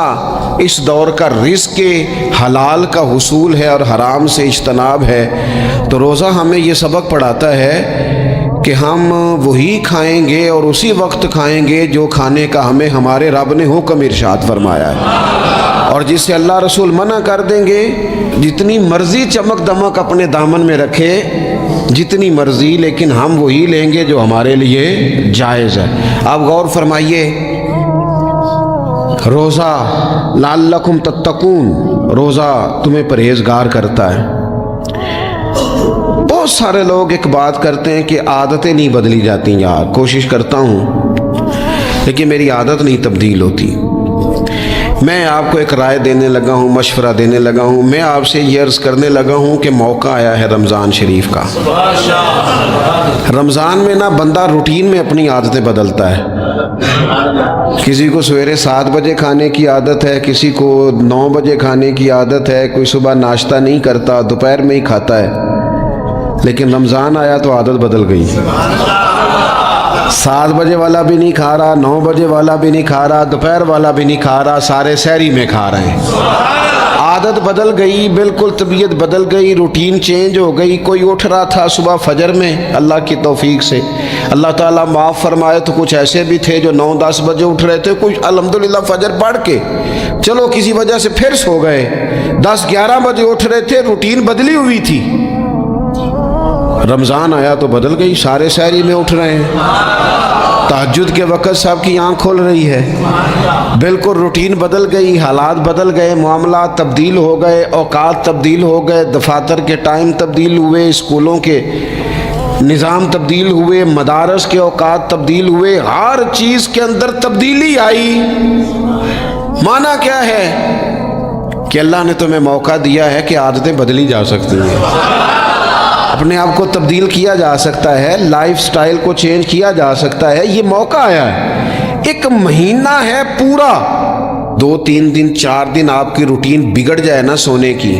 اس دور کا رزق کے حلال کا حصول ہے اور حرام سے اجتناب ہے۔ تو روزہ ہمیں یہ سبق پڑھاتا ہے کہ ہم وہی کھائیں گے اور اسی وقت کھائیں گے جو کھانے کا ہمیں ہمارے رب نے حکم ارشاد فرمایا ہے، اور جس سے اللہ رسول منع کر دیں گے جتنی مرضی چمک دمک اپنے دامن میں رکھے، جتنی مرضی، لیکن ہم وہی لیں گے جو ہمارے لیے جائز ہے۔ آپ غور فرمائیے، روزہ لعلکم تتقون، روزہ تمہیں پرہیزگار کرتا ہے۔ بہت سارے لوگ ایک بات کرتے ہیں کہ عادتیں نہیں بدلی جاتی، یار کوشش کرتا ہوں لیکن میری عادت نہیں تبدیل ہوتی۔ میں آپ کو ایک رائے دینے لگا ہوں، مشورہ دینے لگا ہوں، میں آپ سے یہ عرض کرنے لگا ہوں کہ موقع آیا ہے رمضان شریف کا۔ رمضان میں نا بندہ روٹین میں اپنی عادتیں بدلتا ہے، کسی کو سویرے 7 بجے کھانے کی عادت ہے، کسی کو 9 بجے کھانے کی عادت ہے، کوئی صبح ناشتہ نہیں کرتا، دوپہر میں ہی کھاتا ہے۔ لیکن رمضان آیا تو عادت بدل گئی، 7 بجے والا بھی نہیں کھا رہا، 9 بجے والا بھی نہیں کھا رہا، دوپہر والا بھی نہیں کھا رہا، سارے سحری میں کھا رہے ہیں۔ عادت بدل گئی، بالکل طبیعت بدل گئی، روٹین چینج ہو گئی۔ کوئی اٹھ رہا تھا صبح فجر میں، اللہ کی توفیق سے اللہ تعالیٰ معاف فرمائے تو کچھ ایسے بھی تھے جو 9-10 بجے اٹھ رہے تھے، کچھ الحمدللہ فجر پڑھ کے چلو کسی وجہ سے پھر سو گئے، 10-11 بجے اٹھ رہے تھے، روٹین بدلی ہوئی تھی۔ رمضان آیا تو بدل گئی، سارے سحری میں اٹھ رہے ہیں، تہجد کے وقت سب کی آنکھ کھل رہی ہے، بالکل روٹین بدل گئی، حالات بدل گئے، معاملات تبدیل ہو گئے، اوقات تبدیل ہو گئے، دفاتر کے ٹائم تبدیل ہوئے، اسکولوں کے نظام تبدیل ہوئے، مدارس کے اوقات تبدیل ہوئے، ہر چیز کے اندر تبدیلی آئی۔ معنی کیا ہے کہ اللہ نے تمہیں موقع دیا ہے کہ عادتیں بدلی جا سکتی ہیں، اپنے آپ کو تبدیل کیا جا سکتا ہے، لائف سٹائل کو چینج کیا جا سکتا ہے۔ یہ موقع آیا ہے، ایک مہینہ ہے پورا، 2-3 دن 4 دن آپ کی روٹین بگڑ جائے نا سونے کی،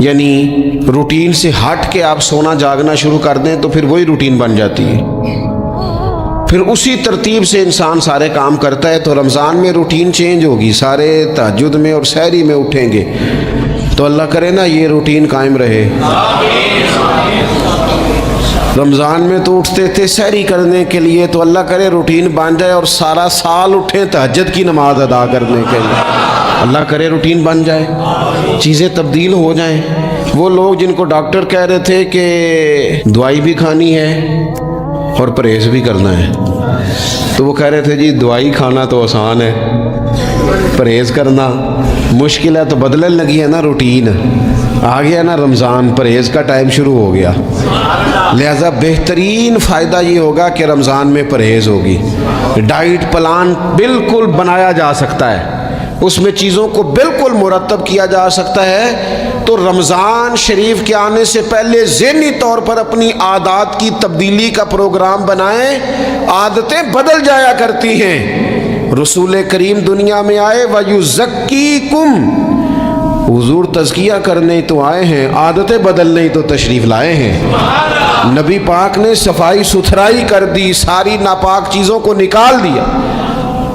یعنی روٹین سے ہٹ کے آپ سونا جاگنا شروع کر دیں تو پھر وہی روٹین بن جاتی ہے، پھر اسی ترتیب سے انسان سارے کام کرتا ہے۔ تو رمضان میں روٹین چینج ہوگی، سارے تہجد میں اور سحری میں اٹھیں گے، تو اللہ کرے نا یہ روٹین قائم رہے۔ رمضان میں تو اٹھتے تھے سحری کرنے کے لیے، تو اللہ کرے روٹین بن جائے اور سارا سال اٹھیں تہجد کی نماز ادا کرنے کے لیے، اللہ کرے روٹین بن جائے، چیزیں تبدیل ہو جائیں۔ وہ لوگ جن کو ڈاکٹر کہہ رہے تھے کہ دوائی بھی کھانی ہے اور پرہیز بھی کرنا ہے، تو وہ کہہ رہے تھے جی دوائی کھانا تو آسان ہے، پرہیز کرنا مشکل ہے، تو بدلنے لگی ہے نا روٹین، آ گیا نا رمضان، پرہیز کا ٹائم شروع ہو گیا، لہذا بہترین فائدہ یہ ہوگا کہ رمضان میں پرہیز ہوگی، ڈائٹ پلان بالکل بنایا جا سکتا ہے، اس میں چیزوں کو بالکل مرتب کیا جا سکتا ہے۔ تو رمضان شریف کے آنے سے پہلے ذہنی طور پر اپنی عادات کی تبدیلی کا پروگرام بنائیں، عادتیں بدل جایا کرتی ہیں۔ رسول کریم دنیا میں آئے وَيُزَكِّيكُمْ، حضور تزکیہ کرنے تو آئے ہیں، عادتیں بدلنے تو تشریف لائے ہیں۔ نبی پاک نے صفائی ستھرائی کر دی، ساری ناپاک چیزوں کو نکال دیا۔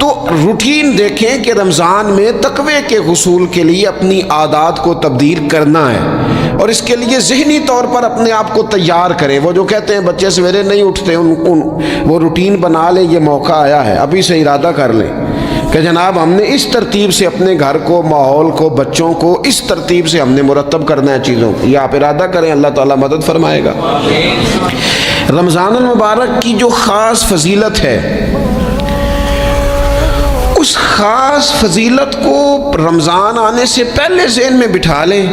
تو روٹین دیکھیں کہ رمضان میں تقوی کے حصول کے لیے اپنی عادات کو تبدیل کرنا ہے، اور اس کے لیے ذہنی طور پر اپنے آپ کو تیار کریں۔ وہ جو کہتے ہیں بچے سویرے نہیں اٹھتے، وہ روٹین بنا لیں، یہ موقع آیا ہے، ابھی سے ارادہ کر لیں کہ جناب ہم نے اس ترتیب سے اپنے گھر کو، ماحول کو، بچوں کو اس ترتیب سے ہم نے مرتب کرنا ہے چیزوں کو۔ یہ آپ ارادہ کریں، اللہ تعالیٰ مدد فرمائے گا۔ رمضان المبارک کی جو خاص فضیلت ہے، اس خاص فضیلت کو رمضان آنے سے پہلے ذہن میں بٹھا لیں،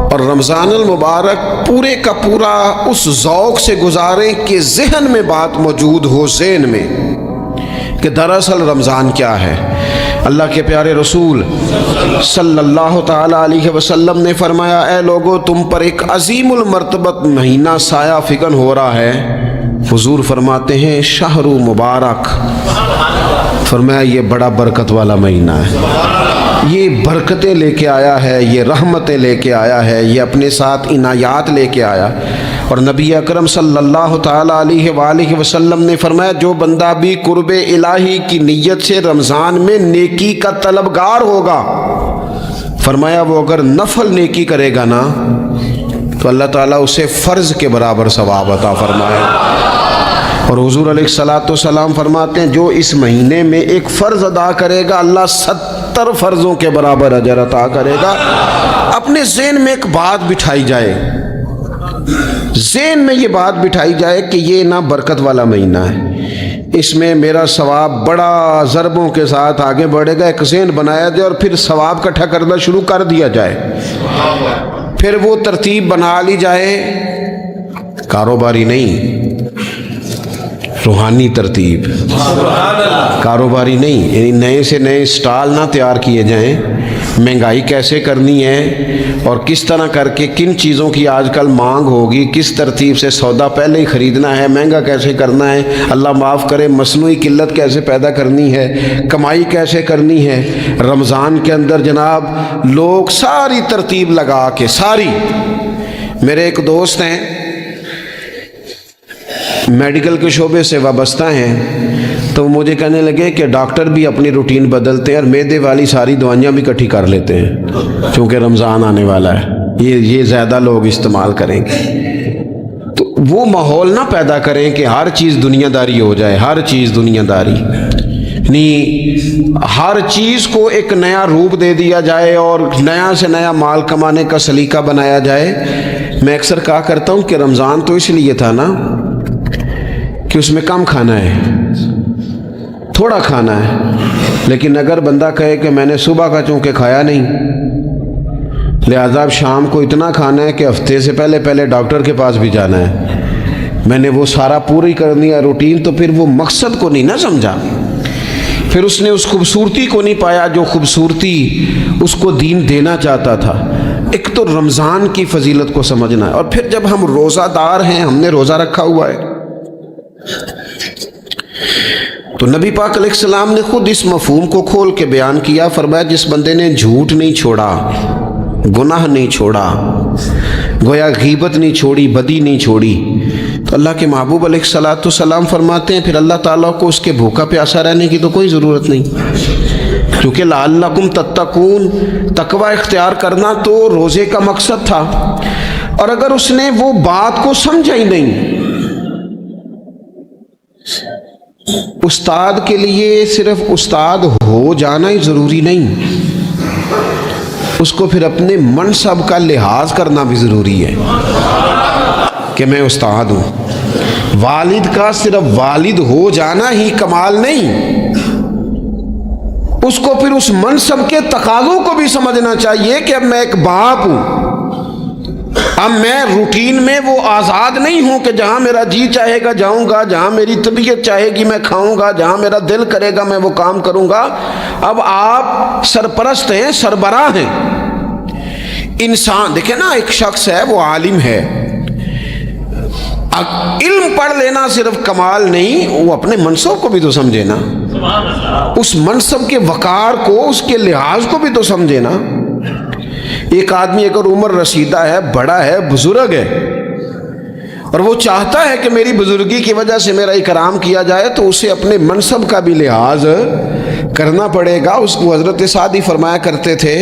اور رمضان المبارک پورے کا پورا اس ذوق سے گزاریں کہ ذہن میں بات موجود ہو، ذہن میں، کہ دراصل رمضان کیا ہے۔ اللہ کے پیارے رسول صلی اللہ تعالی علیہ وسلم نے فرمایا، اے لوگو تم پر ایک عظیم المرتبت مہینہ سایہ فکن ہو رہا ہے۔ حضور فرماتے ہیں شہر مبارک، فرمایا یہ بڑا برکت والا مہینہ ہے، یہ برکتیں لے کے آیا ہے، یہ رحمتیں لے کے آیا ہے، یہ اپنے ساتھ عنایات لے کے آیا۔ اور نبی اکرم صلی اللہ تعالی علیہ وآلہ وسلم نے فرمایا جو بندہ بھی قرب الہی کی نیت سے رمضان میں نیکی کا طلبگار ہوگا، فرمایا وہ اگر نفل نیکی کرے گا نا تو اللہ تعالیٰ اسے فرض کے برابر ثواب عطا فرمائے۔ اور حضور علیہ الصلوۃ والسلام فرماتے ہیں جو اس مہینے میں ایک فرض ادا کرے گا اللہ 70 فرضوں کے برابر اجر عطا کرے گا۔ اپنے ذہن میں ایک بات بٹھائی جائے، ذہن میں یہ بات بٹھائی جائے کہ یہ نا برکت والا مہینہ ہے، اس میں میرا ثواب بڑا ضربوں کے ساتھ آگے بڑھے گا، ایک ذہن بنایا جائے اور پھر ثواب اکٹھا کرنا شروع کر دیا جائے۔ پھر وہ ترتیب بنا لی جائے، کاروباری نہیں، روحانی ترتیب، کاروباری نہیں، یعنی نئے سے نئے سٹال نہ تیار کیے جائیں، مہنگائی کیسے کرنی ہے اور کس طرح کر کے کن چیزوں کی آج کل مانگ ہوگی، کس ترتیب سے سودا پہلے ہی خریدنا ہے، مہنگا کیسے کرنا ہے، اللہ معاف کرے مصنوعی قلت کیسے پیدا کرنی ہے، کمائی کیسے کرنی ہے۔ رمضان کے اندر جناب لوگ ساری ترتیب لگا کے، ساری، میرے ایک دوست ہیں میڈیکل کے شعبے سے وابستہ ہیں، تو مجھے کہنے لگے کہ ڈاکٹر بھی اپنی روٹین بدلتے ہیں اور معدے والی ساری دوائیاں بھی اکٹھی کر لیتے ہیں کیونکہ رمضان آنے والا ہے، یہ زیادہ لوگ استعمال کریں گے۔ تو وہ ماحول نہ پیدا کریں کہ ہر چیز دنیا داری ہو جائے، ہر چیز دنیا داری، نہیں، ہر چیز کو ایک نیا روپ دے دیا جائے اور نیا سے نیا مال کمانے کا سلیقہ بنایا جائے۔ میں اکثر کہا کرتا ہوں کہ رمضان تو اس لیے تھا نا کہ اس میں کم کھانا ہے، تھوڑا کھانا ہے، لیکن اگر بندہ کہے کہ میں نے صبح کا چونکہ کھایا نہیں لہذا اب شام کو اتنا کھانا ہے کہ ہفتے سے پہلے ڈاکٹر کے پاس بھی جانا ہے، میں نے وہ سارا پوری کرنی ہے روٹین، تو پھر وہ مقصد کو نہیں نہ سمجھا، پھر اس نے اس خوبصورتی کو نہیں پایا جو خوبصورتی اس کو دین دینا چاہتا تھا۔ ایک تو رمضان کی فضیلت کو سمجھنا ہے، اور پھر جب ہم روزہ دار ہیں، ہم نے روزہ رکھا ہوا ہے، تو نبی پاک علیہ السلام نے خود اس مفہوم کو کھول کے بیان کیا، فرمایا جس بندے نے جھوٹ نہیں چھوڑا، گناہ نہیں چھوڑا، گویا غیبت نہیں چھوڑی، بدی نہیں چھوڑی، تو اللہ کے محبوب علیہ الصلوۃ والسلام فرماتے ہیں پھر اللہ تعالیٰ کو اس کے بھوکا پیاسا رہنے کی تو کوئی ضرورت نہیں، کیونکہ لعلکم تتقون، تقوی اختیار کرنا تو روزے کا مقصد تھا۔ اور اگر اس نے وہ بات کو سمجھا ہی نہیں، استاد کے لیے صرف استاد ہو جانا ہی ضروری نہیں، اس کو پھر اپنے منصب کا لحاظ کرنا بھی ضروری ہے کہ میں استاد ہوں۔ والد کا صرف والد ہو جانا ہی کمال نہیں، اس کو پھر اس منصب کے تقاضوں کو بھی سمجھنا چاہیے کہ اب میں ایک باپ ہوں، اب میں روٹین میں وہ آزاد نہیں ہوں کہ جہاں میرا جی چاہے گا جاؤں گا، جہاں میری طبیعت چاہے گی میں کھاؤں گا، جہاں میرا دل کرے گا میں وہ کام کروں گا۔ اب آپ سرپرست ہیں، سربراہ ہیں۔ انسان دیکھیں نا، ایک شخص ہے وہ عالم ہے، علم پڑھ لینا صرف کمال نہیں، وہ اپنے منصب کو بھی تو سمجھے نا، اس منصب کے وقار کو، اس کے لحاظ کو بھی تو سمجھے نا۔ ایک آدمی اگر عمر رسیدہ ہے، بڑا ہے، بزرگ ہے، اور وہ چاہتا ہے کہ میری بزرگی کی وجہ سے میرا اکرام کیا جائے، تو اسے اپنے منصب کا بھی لحاظ کرنا پڑے گا۔ اس کو حضرت سعدی فرمایا کرتے تھے،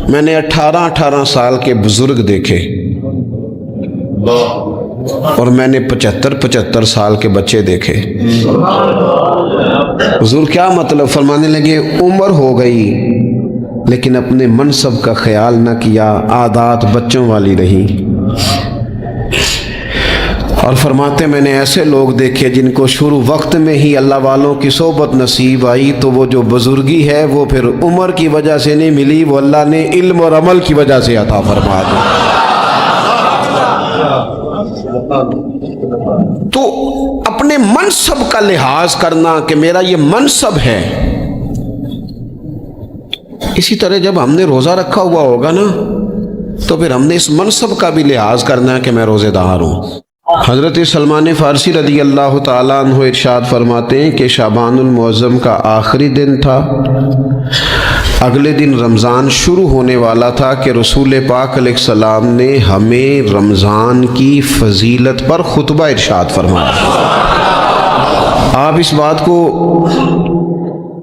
میں نے 18 سال کے بزرگ دیکھے اور میں نے 75 سال کے بچے دیکھے۔ حضور کیا مطلب؟ فرمانے لگے عمر ہو گئی لیکن اپنے منصب کا خیال نہ کیا، عادات بچوں والی رہی۔ اور فرماتے میں نے ایسے لوگ دیکھے جن کو شروع وقت میں ہی اللہ والوں کی صحبت نصیب آئی، تو وہ جو بزرگی ہے وہ پھر عمر کی وجہ سے نہیں ملی، وہ اللہ نے علم اور عمل کی وجہ سے عطا فرما دی۔ تو اپنے منصب کا لحاظ کرنا کہ میرا یہ منصب ہے۔ اسی طرح جب ہم نے روزہ رکھا ہوا ہوگا نا، تو پھر ہم نے اس منصب کا بھی لحاظ کرنا ہے کہ میں روزے دار ہوں۔ حضرت سلمان فارسی رضی اللہ تعالیٰ عنہ ارشاد فرماتے ہیں کہ شعبان المعظم کا آخری دن تھا، اگلے دن رمضان شروع ہونے والا تھا کہ رسول پاک علیہ السلام نے ہمیں رمضان کی فضیلت پر خطبہ ارشاد فرمایا۔ آپ اس بات کو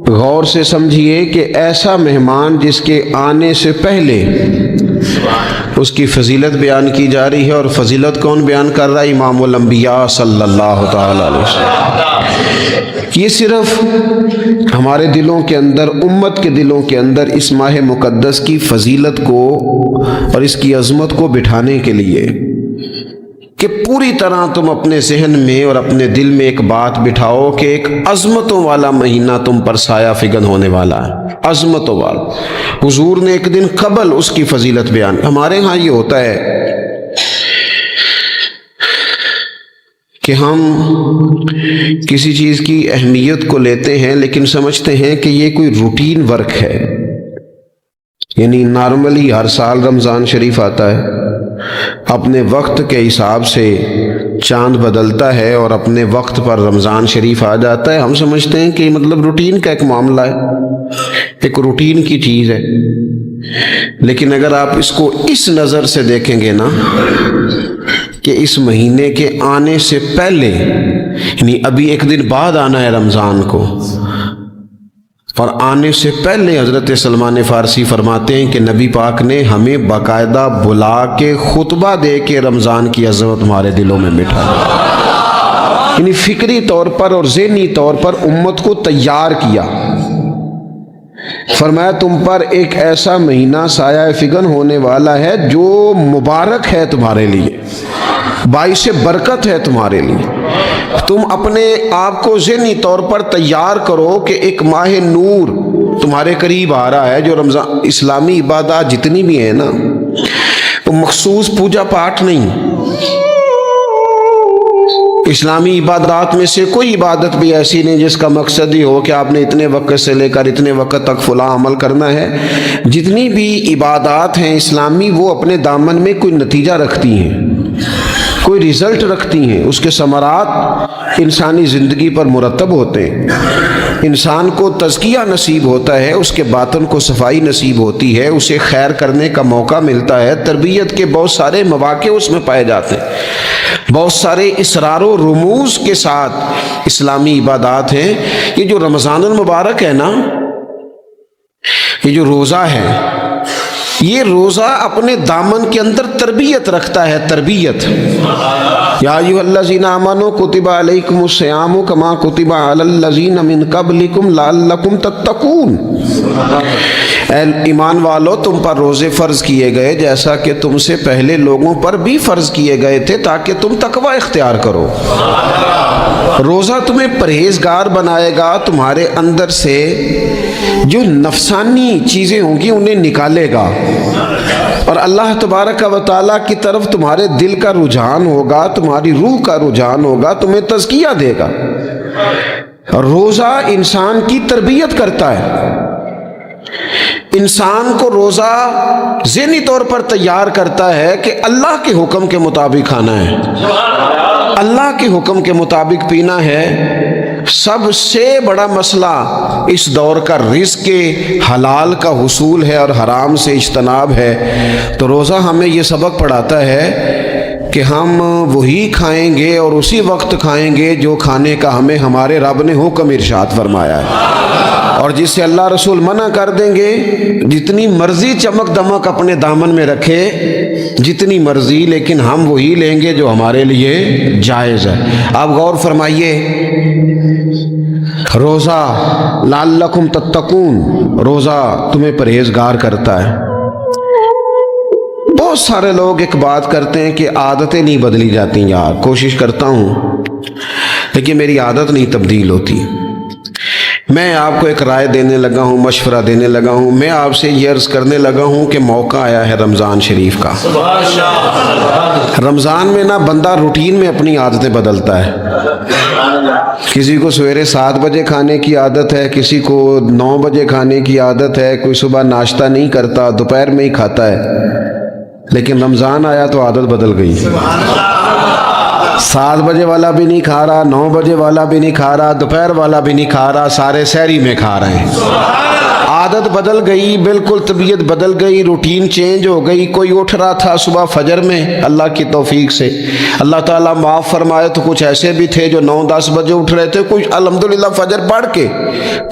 غور سے سمجھیے کہ ایسا مہمان جس کے آنے سے پہلے اس کی فضیلت بیان کی جا رہی ہے، اور فضیلت کون بیان کر رہا ہے؟ امام الانبیاء صلی اللہ تعالی علیہ وسلم۔ یہ صرف ہمارے دلوں کے اندر، امت کے دلوں کے اندر اس ماہ مقدس کی فضیلت کو اور اس کی عظمت کو بٹھانے کے لیے کہ پوری طرح تم اپنے ذہن میں اور اپنے دل میں ایک بات بٹھاؤ کہ ایک عظمتوں والا مہینہ تم پر سایہ فگن ہونے والا ہے، عظمتوں والا۔ حضور نے ایک دن قبل اس کی فضیلت بیان۔ ہمارے ہاں یہ ہوتا ہے کہ ہم کسی چیز کی اہمیت کو لیتے ہیں لیکن سمجھتے ہیں کہ یہ کوئی روٹین ورک ہے، یعنی نارملی ہر سال رمضان شریف آتا ہے، اپنے وقت کے حساب سے چاند بدلتا ہے اور اپنے وقت پر رمضان شریف آ جاتا ہے۔ ہم سمجھتے ہیں کہ یہ مطلب روٹین کا ایک معاملہ ہے، ایک روٹین کی چیز ہے۔ لیکن اگر آپ اس کو اس نظر سے دیکھیں گے نا کہ اس مہینے کے آنے سے پہلے، یعنی ابھی ایک دن بعد آنا ہے رمضان کو، اور آنے سے پہلے حضرت سلمان فارسی فرماتے ہیں کہ نبی پاک نے ہمیں باقاعدہ بلا کے خطبہ دے کے رمضان کی عظمت ہمارے دلوں میں بٹھائی، یعنی فکری طور پر اور ذہنی طور پر امت کو تیار کیا۔ فرمایا تم پر ایک ایسا مہینہ سایہ فگن ہونے والا ہے جو مبارک ہے تمہارے لیے، باعث برکت ہے تمہارے لیے۔ تم اپنے آپ کو ذہنی طور پر تیار کرو کہ ایک ماہ نور تمہارے قریب آ رہا ہے۔ جو رمضان، اسلامی عبادات جتنی بھی ہیں نا، وہ مخصوص پوجا پاٹ نہیں، اسلامی عبادات میں سے کوئی عبادت بھی ایسی نہیں جس کا مقصد ہی ہو کہ آپ نے اتنے وقت سے لے کر اتنے وقت تک فلاں عمل کرنا ہے۔ جتنی بھی عبادات ہیں اسلامی، وہ اپنے دامن میں کوئی نتیجہ رکھتی ہیں، کوئی رزلٹ رکھتی ہیں، اس کے ثمرات انسانی زندگی پر مرتب ہوتے ہیں۔ انسان کو تزکیہ نصیب ہوتا ہے، اس کے باطن کو صفائی نصیب ہوتی ہے، اسے خیر کرنے کا موقع ملتا ہے، تربیت کے بہت سارے مواقع اس میں پائے جاتے ہیں، بہت سارے اسرار و رموز کے ساتھ اسلامی عبادات ہیں۔ یہ جو رمضان المبارک ہے نا، یہ جو روزہ ہے، یہ روزہ اپنے دامن کے اندر تربیت رکھتا ہے، تربیت۔ یا ایھا الذین آمنوا کتب علیکم الصیام کما کتب علی الذین من قبلکم لعلکم تتقون۔ اے ایمان والو، تم پر روزے فرض کیے گئے جیسا کہ تم سے پہلے لوگوں پر بھی فرض کیے گئے تھے تاکہ تم تقوی اختیار کرو۔ روزہ تمہیں پرہیزگار بنائے گا، تمہارے اندر سے جو نفسانی چیزیں ہوں گی انہیں نکالے گا، اور اللہ تبارک و تعالیٰ کی طرف تمہارے دل کا رجحان ہوگا، تمہاری روح کا رجحان ہوگا، تمہیں تزکیہ دے گا۔ روزہ انسان کی تربیت کرتا ہے، انسان کو روزہ ذہنی طور پر تیار کرتا ہے کہ اللہ کے حکم کے مطابق کھانا ہے، اللہ کے حکم کے مطابق پینا ہے۔ سب سے بڑا مسئلہ اس دور کا رزق کے حلال کا حصول ہے اور حرام سے اجتناب ہے، تو روزہ ہمیں یہ سبق پڑھاتا ہے کہ ہم وہی کھائیں گے اور اسی وقت کھائیں گے جو کھانے کا ہمیں ہمارے رب نے حکم ارشاد فرمایا ہے، اور جس سے اللہ رسول منع کر دیں گے جتنی مرضی چمک دمک اپنے دامن میں رکھے، جتنی مرضی، لیکن ہم وہی لیں گے جو ہمارے لیے جائز ہے۔ آپ غور فرمائیے، روزہ لعلکم تتقون، روزہ تمہیں پرہیزگار کرتا ہے۔ بہت سارے لوگ ایک بات کرتے ہیں کہ عادتیں نہیں بدلی جاتی، یار کوشش کرتا ہوں لیکن میری عادت نہیں تبدیل ہوتی۔ میں آپ کو ایک رائے دینے لگا ہوں، مشورہ دینے لگا ہوں، میں آپ سے یہ عرض کرنے لگا ہوں کہ موقع آیا ہے رمضان شریف کا۔ رمضان میں نا بندہ روٹین میں اپنی عادتیں بدلتا ہے، کسی کو سویرے 7 بجے کھانے کی عادت ہے، کسی کو 9 بجے کھانے کی عادت ہے، کوئی صبح ناشتہ نہیں کرتا، دوپہر میں ہی کھاتا ہے، لیکن رمضان آیا تو عادت بدل گئی۔ 7 بجے والا بھی نہیں کھا رہا، 9 بجے والا بھی نہیں کھا رہا، دوپہر والا بھی نہیں کھا رہا، سارے سحری میں کھا رہے ہیں۔ عادت بدل گئی، بالکل طبیعت بدل گئی، روٹین چینج ہو گئی۔ کوئی اٹھ رہا تھا صبح فجر میں، اللہ کی توفیق سے اللہ تعالیٰ معاف فرمائے تو کچھ ایسے بھی تھے جو 9-10 بجے اٹھ رہے تھے، کچھ الحمدللہ فجر پڑھ کے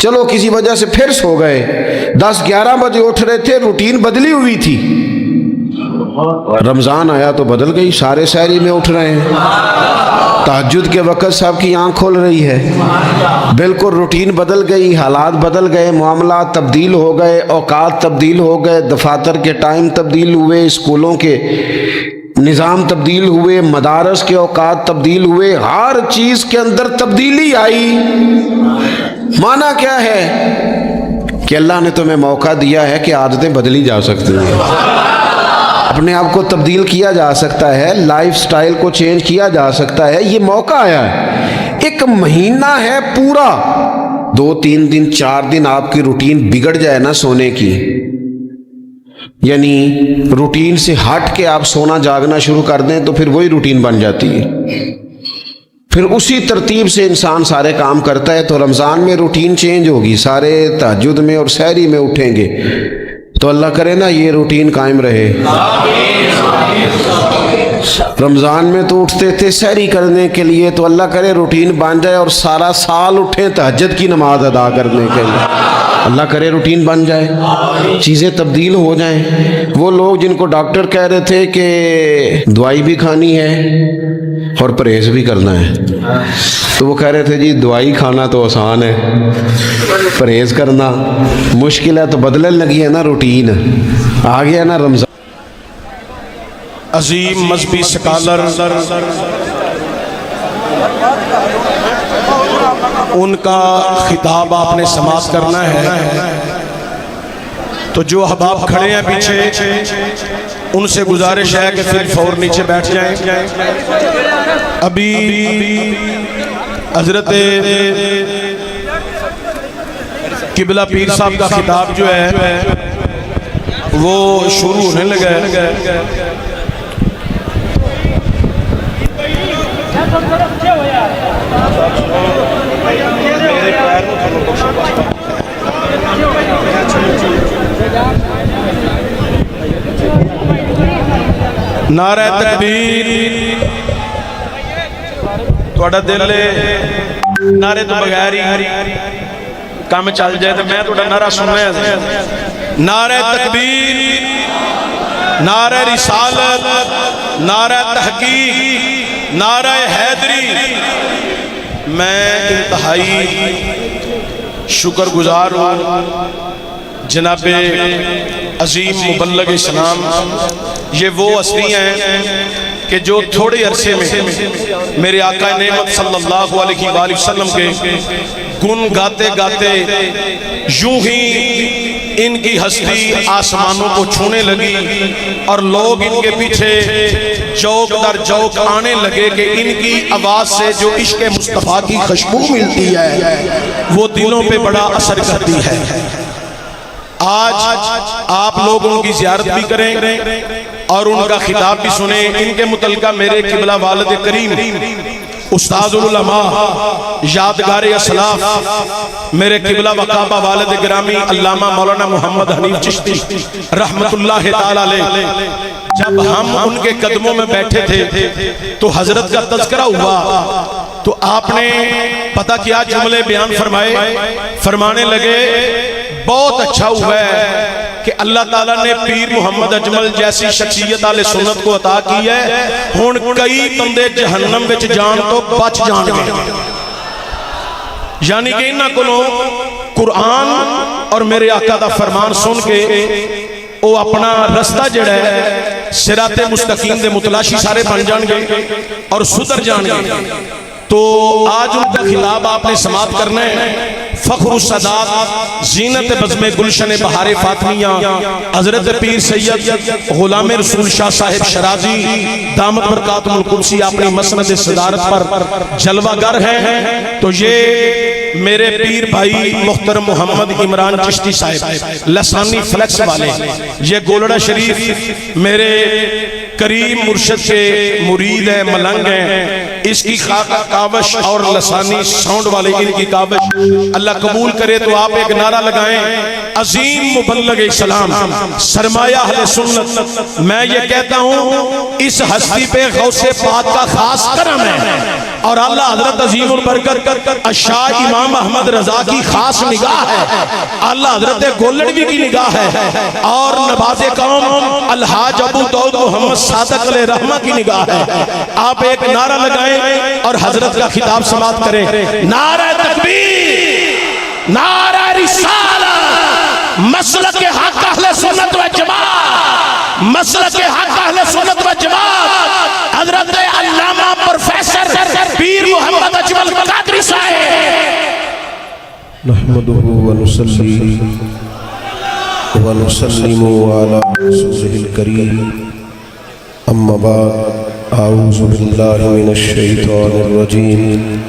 چلو کسی وجہ سے پھر سو گئے، 10-11 بجے اٹھ رہے تھے، روٹین بدلی ہوئی تھی۔ رمضان آیا تو بدل گئی، سارے سحری میں اٹھ رہے ہیں، تہجد کے وقت سب کی آنکھ کھول رہی ہے، بالکل روٹین بدل گئی، حالات بدل گئے، معاملات تبدیل ہو گئے، اوقات تبدیل ہو گئے، دفاتر کے ٹائم تبدیل ہوئے، اسکولوں کے نظام تبدیل ہوئے، مدارس کے اوقات تبدیل ہوئے، ہر چیز کے اندر تبدیلی آئی۔ معنی کیا ہے کہ اللہ نے تمہیں موقع دیا ہے کہ عادتیں بدلی جا سکتی ہیں، اپنے آپ کو تبدیل کیا جا سکتا ہے، لائف سٹائل کو چینج کیا جا سکتا ہے۔ یہ موقع آیا ہے، ایک مہینہ ہے پورا، 2-3 دن 4 دن آپ کی روٹین بگڑ جائے نا سونے کی، یعنی روٹین سے ہٹ کے آپ سونا جاگنا شروع کر دیں تو پھر وہی روٹین بن جاتی ہے، پھر اسی ترتیب سے انسان سارے کام کرتا ہے۔ تو رمضان میں روٹین چینج ہوگی، سارے تہجد میں اور سحری میں اٹھیں گے، تو اللہ کرے نا یہ روٹین قائم رہے۔ رمضان میں تو اٹھتے تھے سحری کرنے کے لیے، تو اللہ کرے روٹین بن جائے اور سارا سال اٹھیں تہجد کی نماز ادا کرنے کے لیے، اللہ کرے روٹین بن جائے، چیزیں تبدیل ہو جائیں۔ وہ لوگ جن کو ڈاکٹر کہہ رہے تھے کہ دوائی بھی کھانی ہے اور پرہیز بھی کرنا ہے، تو وہ کہہ رہے تھے جی دوائی کھانا تو آسان ہے، پرہیز کرنا مشکل ہے، تو بدلنے لگی ہے نا روٹین، آ گیا نا رمضان۔ عظیم مذہبی سکالر، ان کا خطاب آپ نے سماعت کرنا ہے، تو جو احباب کھڑے ہیں پیچھے ان سے گزارش ہے کہ پھر فور نیچے بیٹھ جائیں۔ ابھی حضرت قبلہ پیر صاحب کا خطاب جو ہے وہ شروع ہونے لگا ہے۔ نعرہ تکبیر، تھوڑا دل نعرے تو بغیر ہی کام چل جائے تو میں تو نعرہ سننا ہے نعرہ تکبیر نعرہ رسالت نعرہ تحقیق نعرہ حیدری میں انتہائی شکر گزار ہوں جناب عظیم مبلغ اسلام یہ وہ ہستی ہیں کہ جو تھوڑے عرصے میں میرے آقا نعمت صلی اللہ علیہ وآلہ وسلم کے گن گاتے گاتے یوں ہی ان کی ہستی آسمانوں کو چھونے لگی اور لوگ ان کے پیچھے جوک در جوک آنے لگے کہ ان کی آواز سے جو عشق مصطفیٰ کی خوشبو ملتی ہے وہ دلوں پہ بڑا اثر کرتی ہے آج آپ لوگ ان کی زیارت بھی کریں اور ان کا خطاب بھی سنیں ان کے متعلقہ میرے قبلہ والد کریم استاذ العلماء یادگار اسلاف میرے قبلہ وقابہ والد گرامی علامہ مولانا محمد حنیف چشتی رحمت اللہ تعالی علیہ جب ہم ان کے قدموں میں بیٹھے تھے تو حضرت کا تذکرہ ہوا تو آپ نے پتہ کیا جملے بیان فرمانے لگے بہت اچھا ہوا ہے کہ اللہ تعالیٰ نے پیر محمد اجمل جیسی شخصیت آل سنت کو عطا کی ہے ہون کئی بندے جہنم وچ جان تو بچ جان گے یعنی کہ انہاں کولوں قرآن اور میرے آقا دا فرمان سن کے وہ اپنا رستہ جڑا ہے صراط مستقیم دے متلاشی سارے بن جان گے اور سدھر جان گے تو آج ان کا خطاب آپ نے سماعت کرنا ہے فخر السادات زینت بزم گلشن بہار فاطمیہ حضرت پیر سید غلام رسول شاہ صاحب شرازی دامت برکاتم القدسی اپنی مسند صدارت پر جلوہ گر ہیں تو یہ میرے پیر بھائی محترم محمد عمران چشتی صاحب لسانی فلیکس والے یہ گولڑا شریف میرے کریم مرشد کے مرید ہیں ملنگ ہیں اس کی خاکہ کاوش اور لسانی ساؤنڈ والے ان کی کاوش اللہ قبول کرے تو آپ ایک نعرہ لگائیں عظیم مبلغ اسلام سرمایہ اہل سنت میں یہ کہتا ہوں اس ہستی پہ غوث پاک کا خاص کرم ہے اور اللہ حضرت عظیم البرکت شاہ امام احمد رضا کی خاص نگاہ ہے اللہ حضرت گولڑوی کی نگاہ ہے اور نواز قوم الحاج ابو داؤد محمد صادق علیہ رحمہ کی نگاہ ہے آپ ایک نعرہ لگائیں اور حضرت کا خطاب سماعت کریں نعرہ تکبیر نعرہ رسالت مسلک حق اہل سنت و جماعت مسلک حق اہل سنت و جماعت حضرت علامہ پروفیسر پیر محمد اجمل قادری صاحب نحمده ونصلي ونسلم على رسوله الكريم اما بعد اعوذ بالله من الشيطان الرجيم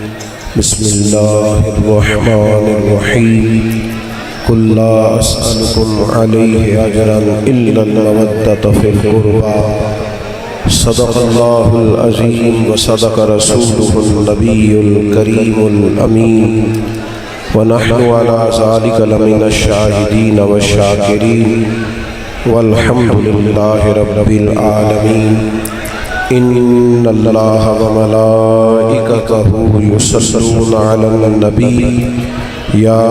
بسم الله الرحمن الرحيم قل لا اسالكم عليه اجرا الا المودة في القربى صدق الله العظيم وصدق رسوله النبي الكريم الامين ونحن على ذلك لمن الشاهدين والشاكرين والحمد لله رب العالمين إن الله وملائكته يصلون على النبي يا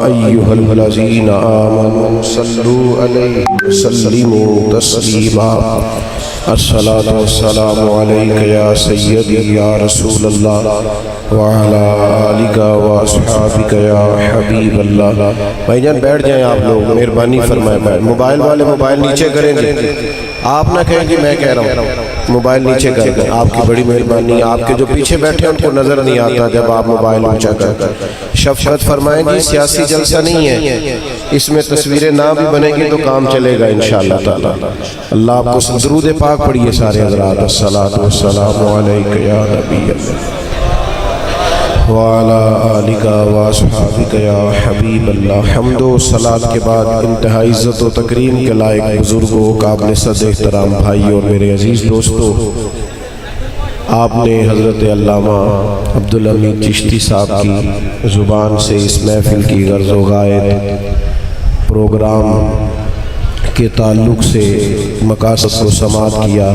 أيها الذين آمنوا صلوا عليه وسلموا تسليما الصلاة والسلام عليك يا سيدي يا رسول الله وعلى آلك وأصحابك يا حبيب الله بھائی جان بیٹھ جائیں آپ لوگ مہربانی فرمائیں بیٹھ موبائل والے موبائل نیچے کریں گے آپ نہ کہیں کہ میں کہہ رہا ہوں موبائل نیچے کر دیں آپ کی بڑی مہربانی آپ کے جو پیچھے بیٹھے ہیں ان کو نظر نہیں آتا جب آپ موبائل اونچا کر شفقت فرمائیں جی سیاسی جلسہ نہیں ہے اس میں تصویریں نہ بھی بنے گی تو کام چلے گا انشاءاللہ تعالی اللہ آپ کو درود پاک پڑھیے سارے حضرات الصلاۃ والسلام علیک یا نبی اللہ وعلى آلك وأصحابك يا حبیب اللہ حمد و صلاۃ کے بعد انتہائی عزت و تکریم کے لائق بزرگوں قابل صد احترام بھائی اور میرے عزیز دوستوں آپ نے حضرت علامہ عبدالحمید چشتی صاحب کی زبان سے اس محفل کی غرض و غایت پروگرام کے تعلق سے مقاصد کو سماعت کیا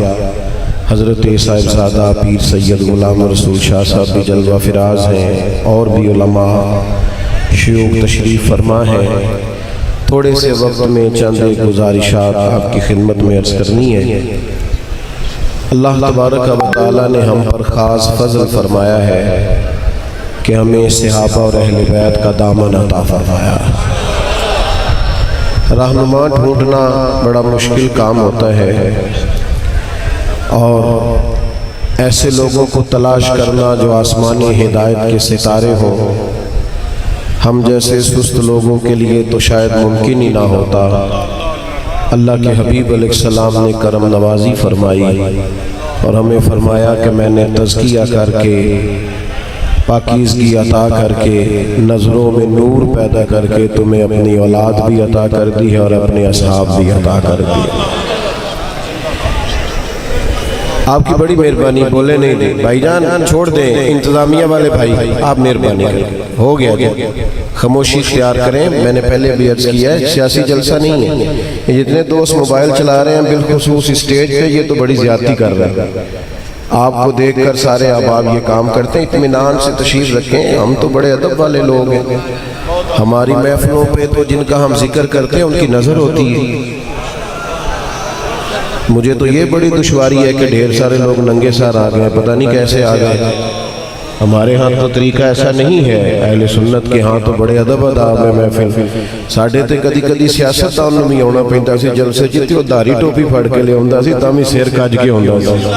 حضرت صاحبزادہ پیر سید غلام رسول شاہ صاحب بھی جلوہ فراز ہیں اور بھی علماء شیوخ تشریف فرما ہے، تھوڑے سے وقت میں چند ایک گزارشات آپ کی خدمت میں عرض کرنی ہے۔ اللہ تبارک و تعالیٰ نے ہم پر خاص فضل فرمایا ہے کہ ہمیں صحابہ اور اہل بیت کا دامن عطا فرمایا۔ رہنما ڈھونڈنا بڑا مشکل کام ہوتا ہے، اور ایسے لوگوں کو تلاش کرنا جو آسمانی ہدایت کے ستارے ہوں، ہم جیسے سست لوگوں کے لیے تو شاید ممکن ہی نہ ہوتا۔ اللہ کے حبیب علیہ السلام نے کرم نوازی فرمائی اور ہمیں فرمایا کہ میں نے تزکیہ کر کے، پاکیزگی عطا کر کے، نظروں میں نور پیدا کر کے تمہیں اپنی اولاد بھی عطا کر دی ہے اور اپنے اصحاب بھی عطا کر دی۔ آپ کی بڑی مہربانی، بولے نہیں دیں بھائی جان، چھوڑ دیں، انتظامیہ والے بھائی آپ مہربانی کریں، ہو گیا خاموشی اختیار کریں۔ میں نے پہلے بھی عرض کیا ہے، سیاسی جلسہ نہیں ہے۔ یہ جتنے دوست موبائل چلا رہے ہیں بالخصوص اسٹیج پہ، یہ تو بڑی زیادتی کر رہے ہیں۔ آپ کو دیکھ کر سارے احباب یہ کام کرتے ہیں، اطمینان سے تشریف رکھیں، ہم تو بڑے ادب والے لوگ ہیں۔ ہماری محفلوں پہ تو جن کا ہم ذکر کرتے ہیں ان کی نظر ہوتی ہے۔ مجھے تو یہ بڑی دشواری ہے کہ ڈھیر سارے لوگ ننگے سار آ گئے، پتہ نہیں کیسے آ گئے۔ ہمارے ہاں تو طریقہ ایسا نہیں ہے، اہل سنت کے ہاں تو بڑے ادب آداب ہے محفل۔ ساڈے تے کدی کدی سیاست دان نوں بھی آنا پیندا سی، جلسے جتنے دھاری ٹوپی پھڑ کے لے آندا سی تاں بھی سر کج کے آندا سی۔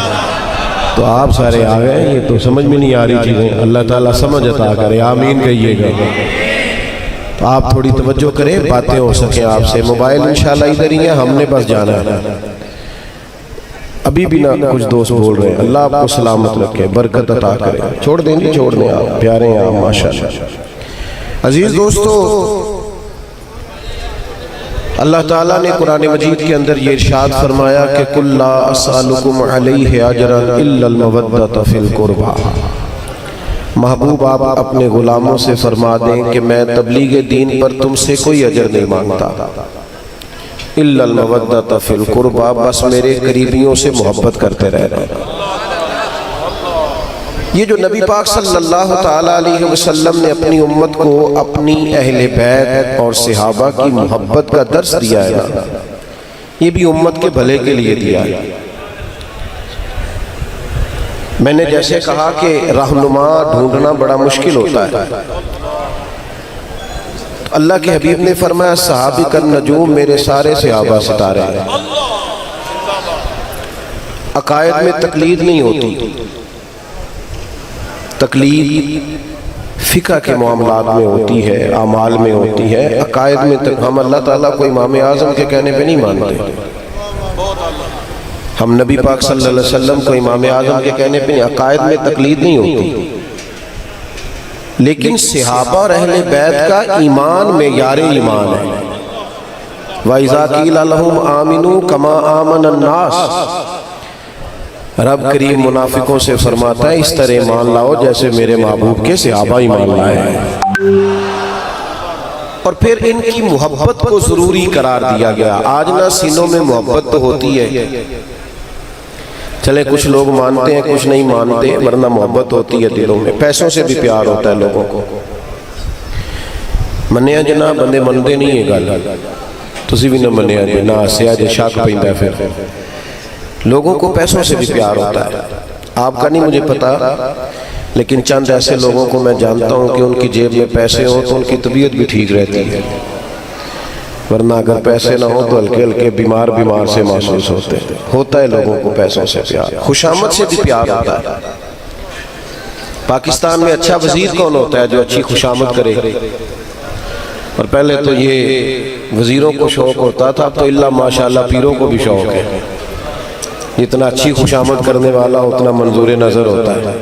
تو آپ سارے آ گئے، یہ تو سمجھ میں نہیں آ رہی چیزیں۔ اللہ تعالیٰ سمجھ عطا کرے، آمین کہیے گا۔ تو آپ تھوڑی توجہ کریں، باتیں ہو سکیں آپ سے۔ موبائل انشاءاللہ ادھر ہی ہے، ہم نے بس جانا ہے۔ ابھی بھی نہ کچھ دوست بول رہے ہیں، اللہ آپ کو سلامت رکھے، برکت عطا کرے۔ چھوڑ دیں جی، چھوڑ دیں، آپ پیارے ہیں آپ ماشاءاللہ۔ عزیز دوستو، اللہ تعالیٰ نے قرآن مجید کے اندر یہ ارشاد فرمایا کہ قُلْ لَا أَسْأَلُكُمْ عَلَيْهِ أَجْرًا إِلَّا الْمَوَدَّةَ فِي الْقُرْبَى۔ محبوب آپ اپنے غلاموں سے فرما دیں کہ میں تبلیغ دین پر تم سے کوئی اجر نہیں مانگتا، إِلَّا الْمَوَدَّةَ فِي الْقُرْبَى، بس میرے قریبیوں سے محبت کرتے رہنا۔ یہ جو نبی پاک صلی اللہ تعالیٰ علیہ وسلم نے اپنی امت کو اپنی اہل بیت اور صحابہ کی محبت کا درس دیا ہے نا، یہ بھی امت کے بھلے کے لیے دیا ہے۔ میں نے جیسے کہا کہ رہنما ڈھونڈنا بڑا مشکل ہوتا ہے، اللہ کے حبیب نے فرمایا صحابی کا نجوم، میرے سارے صحابہ ستارے ہیں۔ عقائد میں تقلید نہیں ہوتی، تقلید فقہ کے معاملات میں ہوتی ہے، اعمال میں ہوتی ہے، عقائد میں ہم اللہ تعالیٰ کو امام اعظم کے کہنے پہ نہیں مانتے، ہم نبی پاک صلی اللہ علیہ وسلم کو امام اعظم کے کہنے پہ نہیں، عقائد میں تقلید نہیں ہوتی۔ لیکن صحابہ اور اہل بیت کا ایمان معیار ایمان ہے۔ وَإِذَا قِيلَ لَهُمْ آمِنُوا كَمَا آمَنَ النَّاسُ، رب کریم منافقوں سے فرماتا ہے اس طرح ایمان لاؤ جیسے میرے محبوب کے صحابہ ایمان لائے ہیں۔ اور پھر ان کی محبت کو ضروری قرار دیا گیا۔ آج نہ سینوں میں محبت تو ہوتی ہے، چلے کچھ لوگ مانتے ہیں کچھ نہیں مانتے، ورنہ محبت ہوتی ہے دلوں میں۔ پیسوں سے بھی پیار ہوتا ہے لوگوں کو، منیا جنا بندے منتے نہیں ہے گل، تسی بھی نہ منیا جی نہ ہسیا جی، شک پیندا پھر۔ لوگوں کو پیسوں سے بھی پیار ہوتا ہے، آپ کا نہیں مجھے پتا، لیکن چند ایسے لوگوں کو میں جانتا ہوں کہ ان کی جیب میں پیسے ہوں تو ان کی طبیعت بھی ٹھیک رہتی ہے، ورنہ اگر پیسے نہ ہوں تو ہلکے ہلکے بیمار سے محسوس ہوتے ہیں۔ ہوتا ہے لوگوں کو پیسوں سے پیار، خوشامد سے بھی پیار ہوتا ہے۔ پاکستان میں اچھا وزیر کون ہوتا ہے جو اچھی خوشامد کرے؟ اور پہلے تو یہ وزیروں کو شوق ہوتا تھا، اب تو اللہ ماشاءاللہ پیروں کو بھی شوق ہے، جتنا اچھی خوشامد کرنے والا اتنا منظور نظر ہوتا ہے،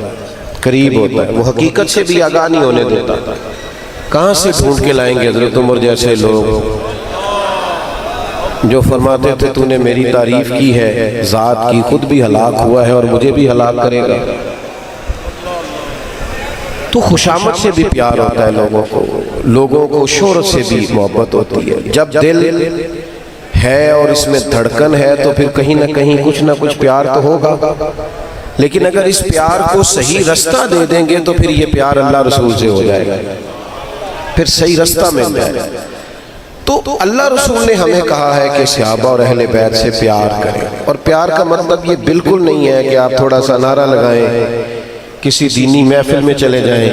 قریب ہوتا ہے، وہ حقیقت سے بھی آگاہ نہیں ہونے دیتا۔ کہاں سے ڈھونڈ کے لائیں گے حضرت عمر جیسے لوگ جو فرماتے تھے تو نے میری تعریف کی ہے ذات کی، خود بھی ہلاک ہوا ہے اور مجھے بھی ہلاک کرے گا۔ تو خوشامد سے بھی پیار ہوتا ہے لوگوں کو، لوگوں کو شہرت سے بھی محبت ہوتی ہے۔ جب دل ہے اور اس میں دھڑکن ہے تو پھر کہیں نہ کہیں کچھ نہ کچھ پیار تو ہوگا، لیکن اگر اس پیار کو صحیح رستہ دے دیں گے تو پھر یہ پیار اللہ رسول سے ہو جائے گا۔ پھر صحیح رستہ مل جائے۔ تو اللہ رسول نے ہمیں کہا ہے کہ صحابہ اور اہل بیت سے پیار کریں، اور پیار کا مطلب یہ بالکل نہیں ہے کہ آپ تھوڑا سا نعرہ لگائیں، کسی دینی محفل میں چلے جائیں،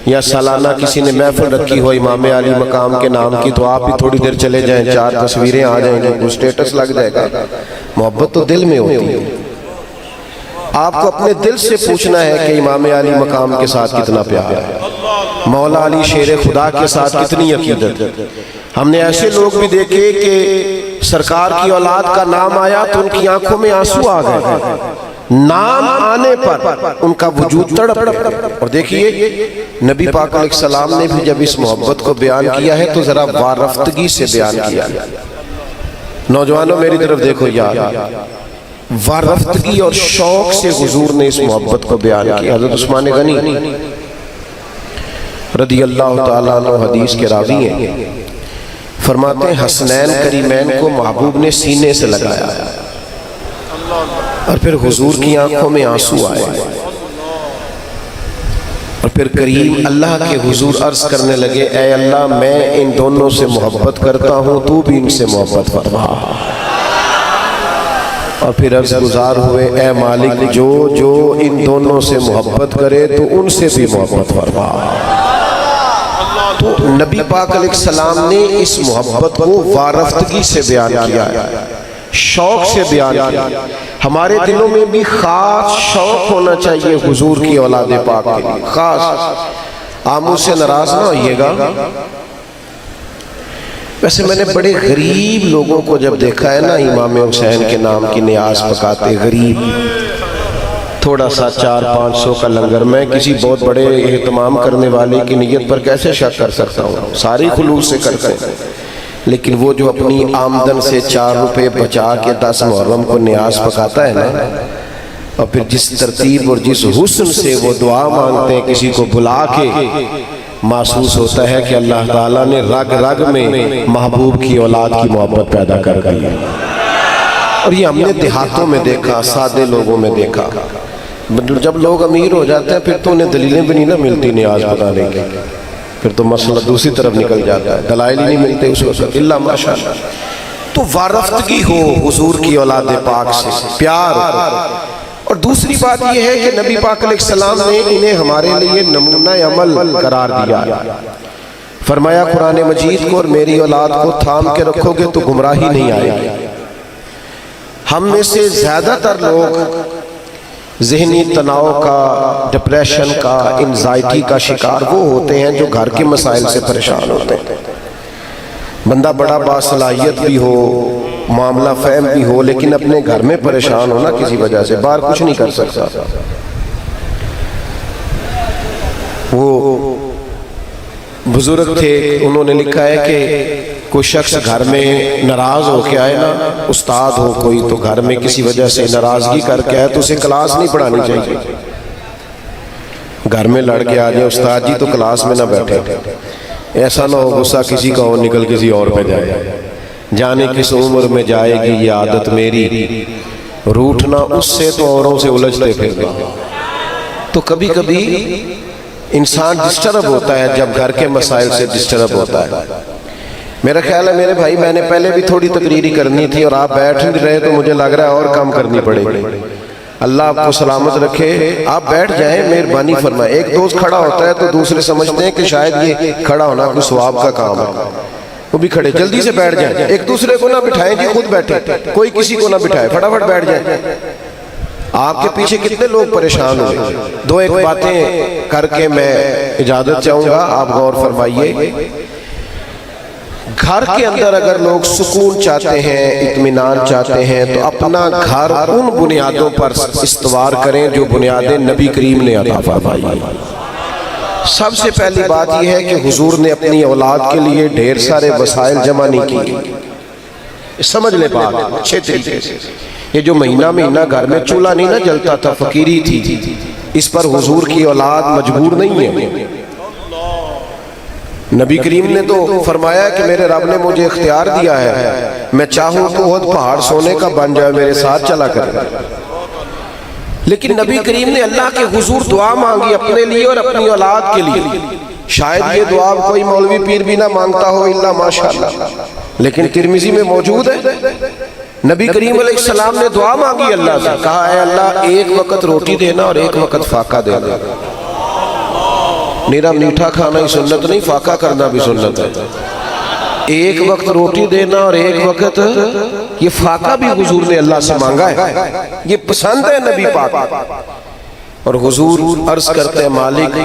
یا سالانہ کسی نے محفل رکھی ہو امام علی مقام کے نام کی تو آپ بھی تھوڑی دیر چلے جائیں، 4 تصویریں آ جائیں گی، کوئی سٹیٹس لگ جائے گا۔ محبت تو دل میں ہوتی ہے۔ آپ کو اپنے دل سے پوچھنا ہے کہ امام علی مقام کے ساتھ کتنا پیار ہے، مولا علی شیر خدا کے ساتھ کتنی عقیدت ہے۔ ہم نے ایسے لوگ بھی دیکھے کہ سرکار کی اولاد کا نام آیا تو ان کی آنکھوں میں آنسو آ گئے، نام آنے پر ان کا وجود تڑپ گیا۔ اور دیکھیے نبی پاک علیہ السلام نے بھی جب اس محبت کو بیان کیا ہے تو ذرا وارفتگی سے بیان کیا۔ نوجوانوں میری طرف دیکھو یار، وارفتگی اور شوق سے حضور نے اس محبت کو بیان کیا۔ حضرت عثمان غنی رضی اللہ تعالیٰ عنہ حدیث کے راوی ہیں، فرماتے ہیں حسنین کریمین کو محبوب نے سینے سے لگایا اور پھر حضور کی آنکھوں میں آنسو آئے، اور پھر کریم اللہ کے حضور عرض کرنے لگے اے اللہ میں ان دونوں سے محبت کرتا ہوں، تو بھی ان سے محبت فرما۔ اور پھر عرض گزار ہوئے اے مالک جو ان دونوں سے محبت کرے تو ان سے بھی محبت فرما۔ تو نبی پاک علیہ السلام نے اس محبت کو وارفتگی سے بیان کیا ہے، شوق سے بیان کیا۔ ہمارے دلوں میں بھی خاص شوق ہونا چاہیے حضور کی اولاد پاک کے لیے، خاص۔ آپ مجھ سے ناراض نہ ہوئیے گا، ویسے میں نے بڑے غریب لوگوں کو جب دیکھا ہے نا امام حسین کے نام کی نیاز پکاتے، غریب، تھوڑا سا 400-500 کا لنگر، میں کسی بہت بڑے اہتمام کرنے والے کی نیت پر کیسے شک کر سکتا ہوں؟ ساری خلوص سے کرتے ہیں، لیکن وہ جو اپنی آمدن سے 4 روپے بچا کے 10 محرم کو نیاز پکاتا ہے نا، اور پھر جس ترتیب اور جس حسن سے وہ دعا مانگتے ہیں کسی کو بلا کے، محسوس ہوتا ہے کہ اللہ تعالیٰ نے رگ رگ میں محبوب کی اولاد کی محبت پیدا کر دی۔ اور یہ ہم نے دیہاتوں میں دیکھا، سادے لوگوں میں دیکھا۔ جب لوگ امیر ہو جاتے ہیں پھر تو انہیں دلیلیں بھی نہیں نہ ملتی نیاز پکانے کی، پھر تو مسئلہ دوسری طرف نکل جاتا ہے، دلائل ہی نہیں ملتے اس وقت الا ماشاءاللہ۔ تو وارفتگی ہو حضور کی اولاد پاک سے، پیار۔ اور دوسری بات یہ ہے کہ نبی پاک علیہ السلام نے انہیں ہمارے لیے نمونہ عمل قرار دیا، فرمایا قرآن مجید کو اور میری اولاد کو تھام کے رکھو گے تو گمراہی نہیں آئے گی۔ ہم میں سے زیادہ تر لوگ ذہنی تناؤ کا، ڈپریشن کا، انزائٹی کا شکار وہ ہوتے ہیں جو گھر کے مسائل سے پریشان ہوتے ہیں۔ بندہ بڑا باصلاحیت بھی ہو، معاملہ فہم بھی ہو، لیکن اپنے گھر میں پریشان ہونا کسی وجہ سے، باہر کچھ نہیں کر سکتا۔ وہ بزرگ تھے، انہوں نے لکھا ہے کہ کوئی شخص گھر میں ناراض ہو کے آئے نا، استاد ہو کوئی تو گھر میں کسی وجہ سے ناراضگی کر کے آئے تو اسے کلاس نہیں پڑھانی چاہیے۔ گھر میں لڑ کے آ جائے استاد جی تو کلاس میں نہ بیٹھے، ایسا نہ ہو غصہ کسی کا اور نکل کسی اور پہ جائے۔ جانے کس عمر میں جائے گی یہ عادت میری، روٹھنا اس سے تو اوروں سے الجھتے پھرتے۔ تو کبھی کبھی انسان ڈسٹرب ہوتا ہے جب گھر کے مسائل سے ڈسٹرب ہوتا ہے۔ میرا خیال ہے میرے بھائی میں نے پہلے بھی تھوڑی تقریری کرنی تھی اور آپ بیٹھ نہیں رہے تو مجھے لگ رہا ہے اور کام کرنی پڑے گی۔ اللہ آپ کو سلامت رکھے، آپ بیٹھ جائیں، مہربانی فرمائیں۔ ایک دوست کھڑا ہوتا ہے تو دوسرے سمجھتے ہیں کہ شاید یہ کھڑا ہونا کوئی ثواب کا کام ہے، وہ بھی کھڑے، جلدی سے بیٹھ جائیں، ایک دوسرے کو نہ بٹھائیں جی، خود بیٹھے، کوئی کسی کو نہ بٹھائے، فٹافٹ بیٹھ جائیں۔ آپ کے پیچھے کتنے لوگ پریشان ہوئے۔ دو ایک باتیں کر کے میں اجازت چاہوں گا، آپ غور فرمائیے۔ گھر کے اندر اگر لوگ سکون چاہتے ہیں، اطمینان چاہتے ہیں تو اپنا گھر ان بنیادوں پر استوار کریں جو بنیادیں نبی کریم نے عطا فرمائی۔ سب سے پہلی بات یہ ہے کہ حضور نے اپنی اولاد کے لیے ڈھیر سارے وسائل جمع نہیں کی۔ سمجھ لیں بات اچھے طریقے سے، یہ جو مہینہ گھر میں چولہا نہیں نہ جلتا تھا، فقیری تھی، اس پر حضور کی اولاد مجبور نہیں ہے۔ نبی کریم نے تو فرمایا کہ میرے رب نے مجھے اختیار دیا ہے، میں چاہوں تو احد پہاڑ سونے کا بن جائے، میرے ساتھ چلا کرے۔ لیکن نبی کریم نے اللہ کے حضور دعا مانگی اپنے لیے اور اپنی اولاد کے لیے، شاید یہ دعا کوئی مولوی پیر بھی نہ مانگتا ہو الا ماشاءاللہ، لیکن ترمذی میں موجود ہے۔ نبی کریم علیہ السلام نے دعا مانگی اللہ سے، کہا اے اللہ ایک وقت روٹی دینا اور ایک وقت فاقہ دینا۔ میرا میٹھا کھانا ہی سنت نہیں، فاقہ کرنا بھی سنت ہے۔ ایک وقت روٹی دینا اور ایک وقت یہ فاقہ بھی حضور نے اللہ سے مانگا ہے، یہ پسند ہے نبی پاک۔ اور حضور عرض کرتے ہیں مالک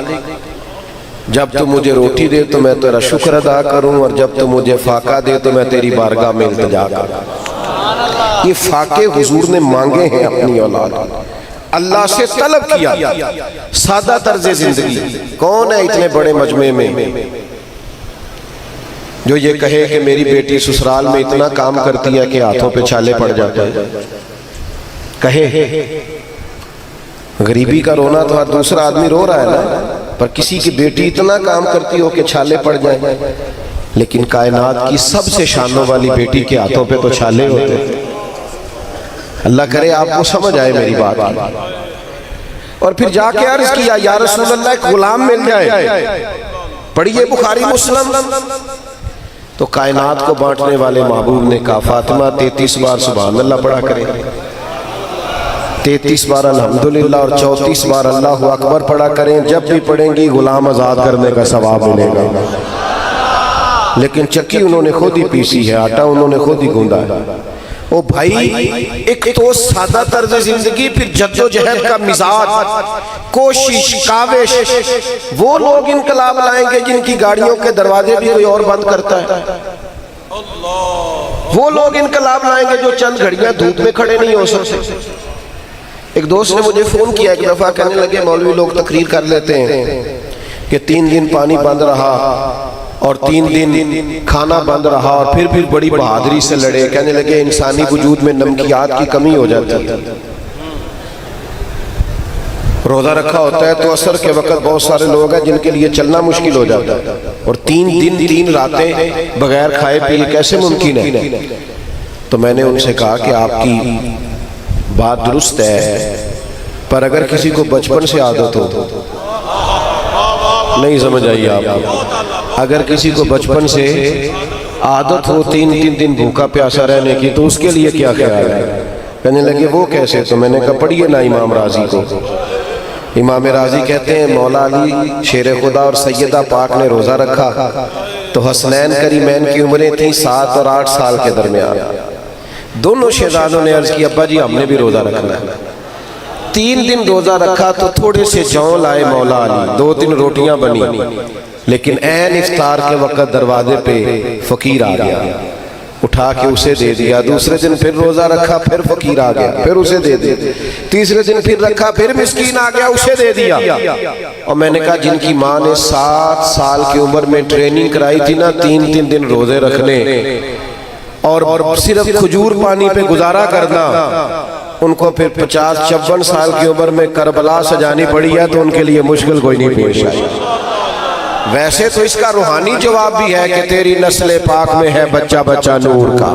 جب تو مجھے روٹی دے تو میں تیرا شکر ادا کروں، اور جب تو مجھے فاقہ دے تو میں تیری بارگاہ میں التجا کروں۔ یہ فاقے حضور نے مانگے ہیں اپنی اولاد، اللہ سے طلب کیا۔ سادہ طرز زندگی، کون ہے اتنے بڑے مجمع میں جو یہ کہے کہ میری بیٹی سسرال میں اتنا کام کرتی ہے کہ ہاتھوں پہ چھالے پڑ جاتے ہیں؟ کہے غریبی کا رونا تو ہر دوسرا آدمی رو رہا ہے نا، پر کسی کی بیٹی اتنا کام کرتی ہو کہ چھالے پڑ جائیں۔ لیکن کائنات کی سب سے شانوں والی بیٹی کے ہاتھوں پہ تو چھالے ہوتے ہیں۔ اللہ کرے آپ کو سمجھ آئے میری بات۔ اور پھر جا کے عرض کیا یا رسول اللہ ایک غلام مل جائے، پڑھیے بخاری مسلم۔ تو کائنات کو بانٹنے والے محبوب نے کہا فاطمہ 33 بار سبحان اللہ پڑھا کرے، 33 بار الحمدللہ اور 34 بار اللہ اکبر پڑھا کریں۔ جب بھی پڑھیں گی غلام آزاد کرنے کا ثواب ملے گا۔ لیکن چکی انہوں نے خود ہی پیسی ہے، آٹا انہوں نے خود ہی گوندا ہے۔ او بھائی، ایک تو سادہ طرز زندگی، پھر جد و جہد کا مزاج، کوشش، کاوش۔ وہ لوگ انقلاب لائیں گے جن کی گاڑیوں کے دروازے بھی کوئی اور بند کرتا ہے۔ وہ لوگ انقلاب لائیں گے جو چند گھڑیاں دھوپ میں کھڑے نہیں ہو سکتے۔ ایک دوست نے مجھے فون کیا ایک دفعہ، کہنے لگے مولوی لوگ تقریر کر لیتے ہیں کہ 3 دن پانی بند رہا اور 3 دن کھانا بند رہا، اور پھر بھی بڑی بہادری سے لڑے۔ کہنے لگے انسانی وجود میں نمکیات کی کمی ہو جاتی ہے۔ روزہ رکھا ہوتا ہے تو عصر کے وقت بہت سارے لوگ ہیں جن کے لیے چلنا مشکل ہو جاتا ہے، اور 3 دن 3 راتیں بغیر کھائے پیے کیسے ممکن ہے؟ تو میں نے ان سے کہا کہ آپ کی بات درست ہے، پر اگر کسی کو بچپن سے عادت ہو، نہیں سمجھ آئی آپ، اگر کسی کو بچپن سے عادت ہو 3 دن بھوکا پیاسا رہنے کی تو اس کے لیے کیا خیال ہے؟ کہنے لگے وہ کیسے؟ تو میں نے کہا پڑھیے نا امام راضی کو۔ امام راضی کہتے ہیں مولا علی شیر خدا اور سیدہ پاک نے روزہ رکھا تو حسنین کریمین کی عمریں تھیں 7 اور 8 سال کے درمیان۔ دونوں شہزادوں نے عرض کی ابا جی ہم نے بھی روزہ رکھنا ہے۔ 3 دن روزہ رکھا تو تھوڑے سے جوں لائے مولا علی، 2-3 روٹیاں بنی، لیکن عین افطار کے وقت دروازے پہ فقیر آ گیا، اٹھا کے اسے دے دیا۔ دوسرے دن پھر روزہ رکھا، پھر فقیر آ گیا، پھر اسے دے دیا۔ تیسرے دن پھر رکھا، پھر مسکین آ گیا، اسے دے دیا۔ اور میں نے کہا جن کی ماں نے 7 سال کی عمر میں ٹریننگ کرائی تھی نا 3 دن روزے رکھنے اور صرف کھجور پانی پہ گزارا کرنا، ان کو پھر 50-56 سال کی عمر میں کربلا سجانی پڑی ہے تو ان کے لیے مشکل کوئی نہیں پیش آئی۔ ویسے تو اس کا روحانی جواب بھی ہے کہ تیری نسل پاک میں ہے بچہ بچہ نور کا،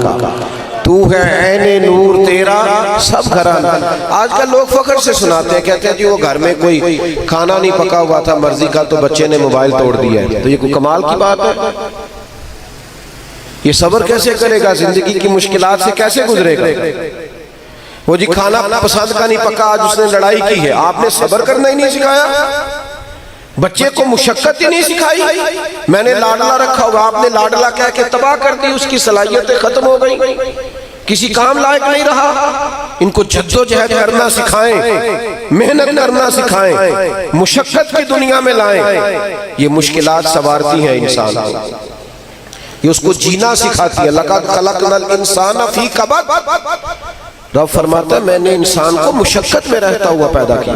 تو ہے عین نور تیرا سب گھرانہ۔ آج کل لوگ فخر سے سناتے ہیں، کہتے ہیں جی وہ گھر میں کوئی کھانا نہیں پکا ہوا تھا مرضی کا تو بچے نے موبائل توڑ دیا ہے۔ تو یہ کوئی کمال کی بات ہے؟ یہ صبر کیسے کرے گا؟ زندگی کی مشکلات سے کیسے گزرے گا؟ وہ جی کھانا پسند کا نہیں پکا، آج اس نے لڑائی کی ہے، آپ نے صبر کرنا ہی نہیں سکھایا، بچے کو مشقت ہی نہیں سکھائی۔ میں نے لاڈلا رکھا ہوا، آپ نے لاڈلا کہہ کے تباہ کر دی، اس کی صلاحیتیں ختم ہو گئی، کسی کام لائق نہیں رہا۔ ان کو جد و جہد کرنا سکھائیں، محنت کرنا سکھائیں، مشقت کی دنیا میں لائیں۔ یہ مشکلات سنوارتی ہیں انسان کو، یہ اس کو جینا سکھاتی ہے۔ لَقَدْ خَلَقْنَا الْإِنسَانَ فِي كَبَدٍ، رب فرماتا ہے میں نے انسان کو مشقت میں رہتا ہوا پیدا کیا۔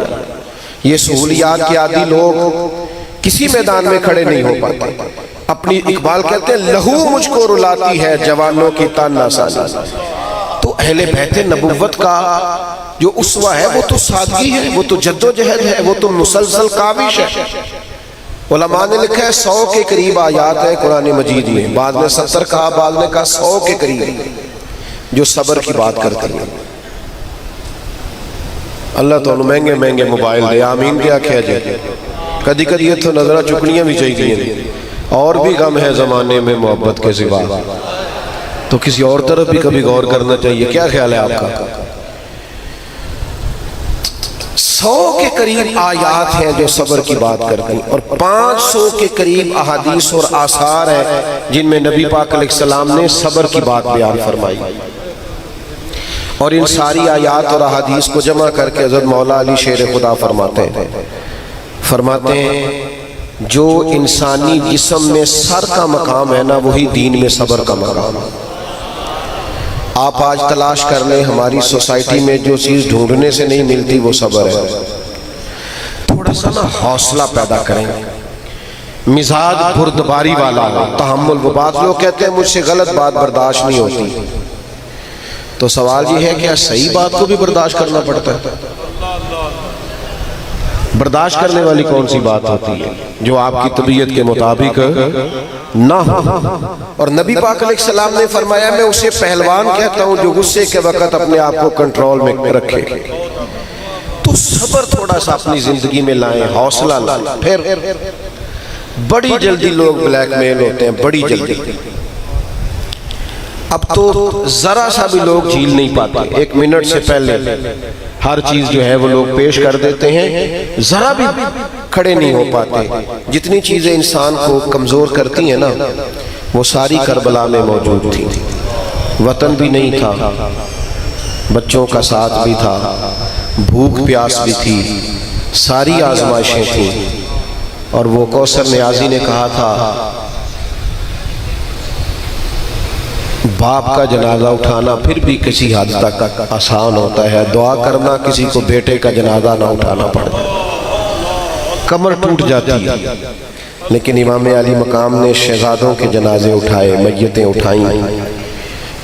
یہ سہولیات کے عادی لوگ کسی میدان میں کھڑے نہیں ہو پاتے۔ اپنی اقبال کہتے ہیں لہو مجھ کو رلاتی ہے جوانوں کی تانا سانی۔ تو اہل بیت نبوت کا جو اسوہ ہے وہ تو سادگی ہے، وہ تو جد و جہد ہے، وہ تو مسلسل کاوش ہے۔ علماء نے لکھا ہے 100 کے قریب آیات ہے قرآن مجید میں، بعض نے 70 کہا، بعض نے کہا 100 کے قریب، جو صبر کی بات کرتی ہیں۔ اللہ تو مہنگے مہنگے موبائل دے، آمین کیا کیا جائے، کدی کدی یہ تو نظرہ چکنیاں بھی چاہیے، اور بھی غم ہے زمانے میں محبت کے سوا، تو کسی اور طرف بھی کبھی غور کرنا چاہیے۔ کیا خیال ہے آپ کا؟ 100 کے قریب آیات ہیں جو صبر کی بات کرتی ہیں، اور 500 کے قریب احادیث اور آثار ہیں جن میں نبی پاک علیہ السلام نے صبر کی بات بیان فرمائی، اور ان ساری آیات اور احادیث کو جمع کر کے حضرت مولا علی شیر خدا فرماتے ہیں جو انسانی جسم میں سر کا مقام ہے نا، وہی دین میں صبر کا مقام ہے۔ آپ آج تلاش کر لیں، ہماری سوسائٹی میں جو چیز ڈھونڈنے سے نہیں ملتی وہ صبر ہے۔ تھوڑا سا نا حوصلہ پیدا کریں، مزاج بردباری والا ہو، تحمل۔ وہ بات لوگ کہتے ہیں مجھ سے غلط بات برداشت نہیں ہوتی، تو سوال یہ ہے کہ صحیح بات کو بھی برداشت کرنا پڑتا ہے؟ برداشت کرنے والی کون سی بات ہوتی ہے؟ جو آپ کی طبیعت کے مطابق نہ ہو۔ اور نبی پاک علیہ السلام نے فرمایا میں اسے پہلوان کہتا ہوں جو غصے کے وقت اپنے آپ کو کنٹرول میں رکھے۔ تو صبر تھوڑا سا اپنی زندگی میں لائیں، حوصلہ لائیں۔ پھر بڑی جلدی لوگ بلیک میل ہوتے ہیں، بڑی جلدی۔ اب تو ذرا سا بھی لوگ جھیل نہیں پاتے، 1 منٹ سے پہلے ہر چیز جو ہے وہ لوگ پیش کر دیتے ہیں، ذرا بھی کھڑے نہیں ہو پاتے۔ جتنی چیزیں انسان کو کمزور کرتی ہیں نا، وہ ساری کربلا میں موجود تھی۔ وطن بھی نہیں تھا، بچوں کا ساتھ بھی تھا، بھوک پیاس بھی تھی، ساری آزمائشیں تھیں۔ اور وہ کوثر نیازی نے کہا تھا باپ کا جنازہ اٹھانا پھر بھی کسی حد تک آسان ہوتا ہے، دعا کرنا کسی کو بیٹے کا جنازہ نہ اٹھانا پڑے، کمر ٹوٹ جاتی ہے۔ لیکن امام علی مقام نے شہزادوں کے جنازے اٹھائے، میتیں اٹھائیں۔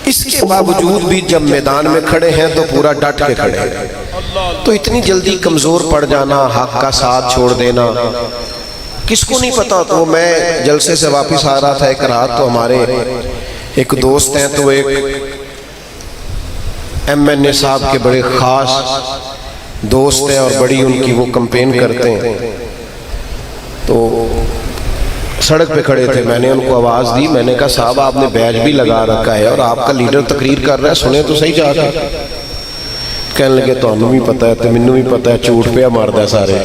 اس کے باوجود بھی جب میدان میں کھڑے ہیں تو پورا ڈٹ کے کھڑے ہیں۔ تو اتنی جلدی کمزور پڑ جانا، حق کا ساتھ چھوڑ دینا، کس کو نہیں پتا۔ تو میں جلسے سے واپس آ رہا تھا ایک رات، تو ہمارے ایک دوست ہیں، تو ایک MNA صاحب کے بڑے خاص دوست ہیں اور بڑی ان کی وہ کمپین کرتے ہیں۔ تو سڑک پہ کھڑے تھے، میں نے ان کو آواز دی، میں نے کہا صاحب آپ نے بیج بھی لگا رکھا ہے اور آپ کا لیڈر تقریر کر رہا ہے، سنیں تو صحیح جا کے۔ کہنے لگے تو ہمیں بھی پتا ہے، تو منو بھی پتا ہے، چوٹ پہ ماردا ہے سارے۔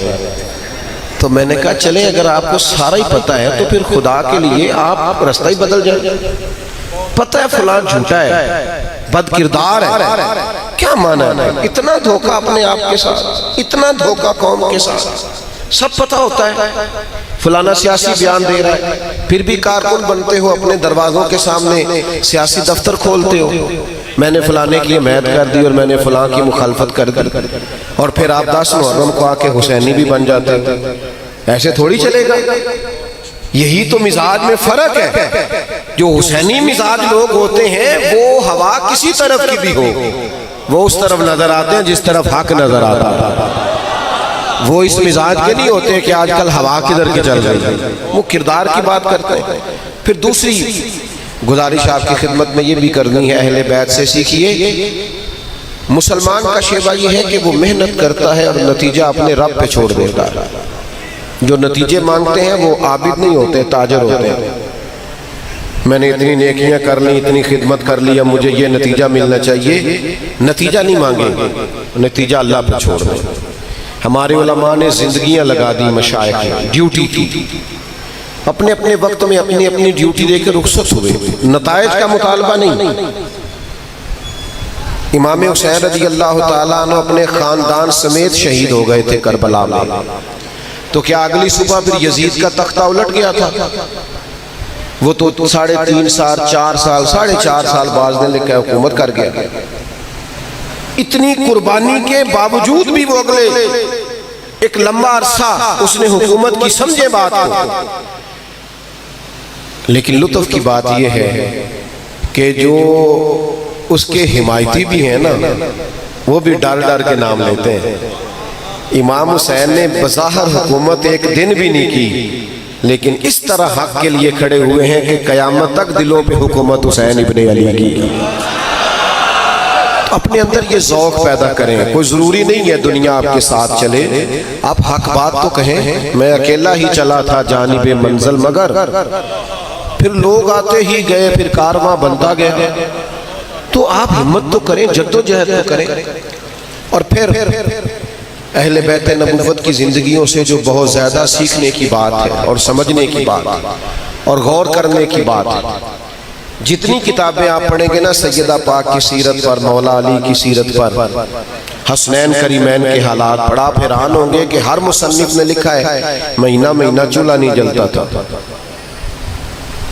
تو میں نے کہا چلیں اگر آپ کو سارا ہی پتا ہے تو پھر خدا کے لیے آپ رستہ ہی بدل جائیں۔ پتہ ہے فلان جھوٹا ہے، بد کردار ہے، کیا معنی ہے؟ اتنا دھوکہ اپنے آپ کے ساتھ، اتنا دھوکہ قوم کے ساتھ، سب پتہ ہوتا ہے۔ فلانا سیاسی بیان دے رہا ہے، پھر بھی کارکن بنتے ہو، اپنے دروازوں کے سامنے سیاسی دفتر کھولتے ہو، میں نے فلانے کی حمایت کر دی اور میں نے فلاں کی مخالفت کر دی، اور پھر آپ 10 محرم کو آ کے حسینی بھی بن جاتے ہیں۔ ایسے تھوڑی چلے گا۔ یہی تو مزاج میں فرق ہے۔ جو حسینی مزاج لوگ ہوتے ہیں وہ ہوا کسی طرف کی بھی ہو، وہ اس طرف نظر آتے ہیں جس طرف حق نظر آتا ہے۔ وہ اس مزاج کے نہیں ہوتے کہ آج کل ہوا کدھر کی چل رہی ہے، وہ کردار کی بات کرتے ہیں۔ پھر دوسری گزارش آپ کی خدمت میں یہ بھی کرنی ہے، اہل بیت سے سیکھیے۔ مسلمان کا شیوہ یہ ہے کہ وہ محنت کرتا ہے اور نتیجہ اپنے رب پہ چھوڑ دیتا ہے۔ جو نتیجے مانگتے ہیں وہ عابد نہیں ہوتے، تاجر ہوتے ہیں۔ میں نے اتنی نیکیاں کر لی، اتنی خدمت کر لی، اب مجھے یہ نتیجہ ملنا چاہیے، نتیجہ نہیں مانگیں گے، نتیجہ اللہ پہ چھوڑ دیں۔ ہمارے علماء نے زندگیاں لگا دی مشائخ نے، ڈیوٹی کی، اپنے اپنے وقت میں اپنی اپنی ڈیوٹی دے کے رخصت ہوئے، نتائج کا مطالبہ نہیں۔ امام حسین رضی اللہ تعالیٰ عنہ اپنے خاندان سمیت شہید ہو گئے تھے کربلا میں، تو کیا اگلی صبح پھر یزید کا تختہ الٹ گیا تھا؟ وہ تو 3.5 سال 4 سال 4.5 سال بعد نے لکھا حکومت کر گیا۔ اتنی قربانی کے باوجود بھی وہ اگلے ایک لمبا عرصہ اس نے حکومت کی سمجھے بات کو۔ لیکن لطف کی بات یہ ہے کہ جو اس کے حمایتی بھی ہیں نا، وہ بھی ڈر ڈر کے نام لیتے ہیں۔ امام حسین نے بظاہر حکومت ایک دن بھی نہیں کی، لیکن اس طرح حق کے لیے کھڑے ہوئے ہیں کہ قیامت تک دلوں پہ حکومت حسین ابن علی کی۔ اپنے اندر یہ ذوق پیدا کریں. کوئی ضروری نہیں ہے دنیا آپ کے ساتھ چلے, آپ حق بات تو کہیں. میں اکیلا ہی چلا تھا جانب منزل مگر, پھر لوگ آتے ہی گئے, پھر کارواں بنتا گیا. تو آپ ہمت تو کریں, جدوجہد تو کریں. اور پھر اہل بیت نبوت کی زندگیوں سے جو بہت زیادہ سیکھنے کی بات ہے اور سمجھنے کی بات ہے اور غور کرنے کی بات ہے. جتنی کتابیں آپ پڑھیں گے نا سیدہ پاک کی سیرت پر, مولا علی کی سیرت پر, حسنین کریمین کے حالات پڑھا, آپ حیران ہوں گے کہ ہر مصنف نے لکھا ہے مہینہ مہینہ چولہا نہیں جلتا تھا.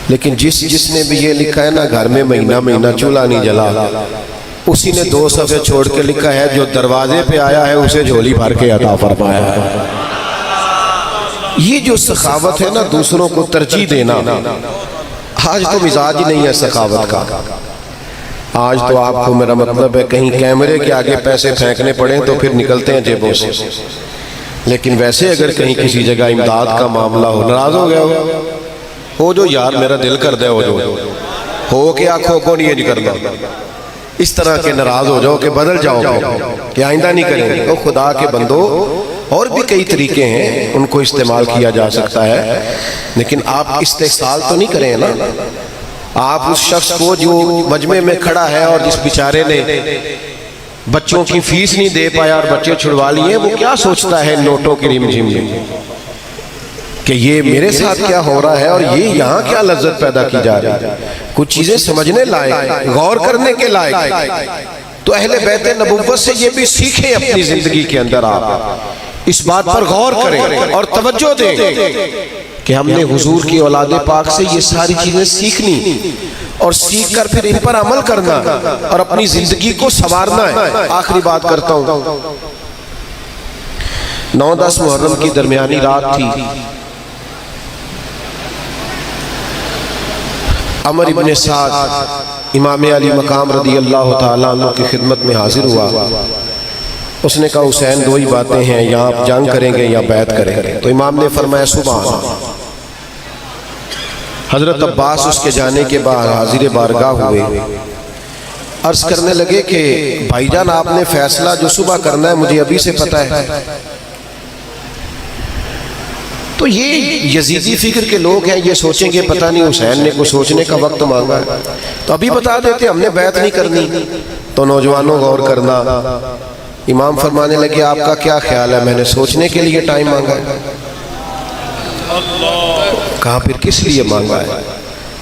لیکن جس نے بھی یہ لکھا ہے نا گھر میں مہینہ مہینہ چولہا نہیں جلا, اسی نے 2 صفحے چھوڑ کے لکھا ہے جو دروازے پہ آیا ہے اسے جھولی بھر کے عطا فرمایا ہے. یہ جو سخاوت ہے نا, دوسروں کو ترجیح دینا, آج تو مزاج ہی نہیں ہے سخاوت کا. آج تو آپ کو میرا مطلب ہے کہیں کیمرے کے آگے پیسے پھینکنے پڑیں تو پھر نکلتے ہیں جیبوں سے. لیکن ویسے اگر کہیں کسی جگہ امداد کا معاملہ ہو, ناراض ہو گیا ہو جو یار میرا دل کر دے, ہو کہ آنکھوں کو نہیں کرنا, اس طرح کے ناراض ہو جاؤ کہ بدل جاؤ کہ آئندہ نہیں کریں گے. تو خدا کے بندو, اور بھی کئی طریقے ہیں, ان کو استعمال کیا جا سکتا ہے, لیکن آپ استحصال تو نہیں کریں نا. آپ اس شخص کو جو مجمع میں کھڑا ہے اور جس بیچارے نے بچوں کی فیس نہیں دے پایا اور بچے چھڑوا لیے, وہ کیا سوچتا ہے نوٹوں کی رم جھم میں کہ یہ میرے ساتھ کیا ہو رہا ہے اور یہ یہاں کیا لذت پیدا کی جا رہی ہے. کچھ چیزیں سمجھنے لائق, غور کرنے کے لائق. تو اہل بیت نبوت سے یہ بھی سیکھیں اپنی زندگی کے اندر. آپ اس بات پر غور کریں اور توجہ دیں کہ ہم نے حضور کی اولاد پاک سے یہ ساری چیزیں سیکھنی اور سیکھ کر پھر ان پر عمل کرنا اور اپنی زندگی کو سنوارنا ہے. آخری بات کرتا ہوں, 9-10 محرم کی درمیانی رات تھی. عمر ابن سعد امام علی مقام رضی اللہ تعالیٰ عنہ کی خدمت میں حاضر ہوا. اس نے کہا حسین 2 ہی باتیں ہیں, یا آپ جنگ کریں گے یا بیعت کریں گے. تو امام نے فرمایا سبحان. حضرت عباس اس کے جانے کے بعد حاضر بارگاہ ہوئے, عرض کرنے لگے کہ بھائی جان آپ نے فیصلہ جو صبح کرنا ہے مجھے ابھی سے پتہ ہے. تو یہ یزیدی فکر کے لوگ ہیں, یہ سوچیں گے پتہ نہیں حسین نے کچھ سوچنے کا وقت مانگا ہے تو ابھی بتا دیتے ہم نے بیعت نہیں کرنی. تو نوجوانوں غور کرنا. امام فرمانے لگے آپ کا کیا خیال ہے, میں نے سوچنے کے لیے ٹائم مانگا ہے. کہا پھر کس لیے مانگا ہے؟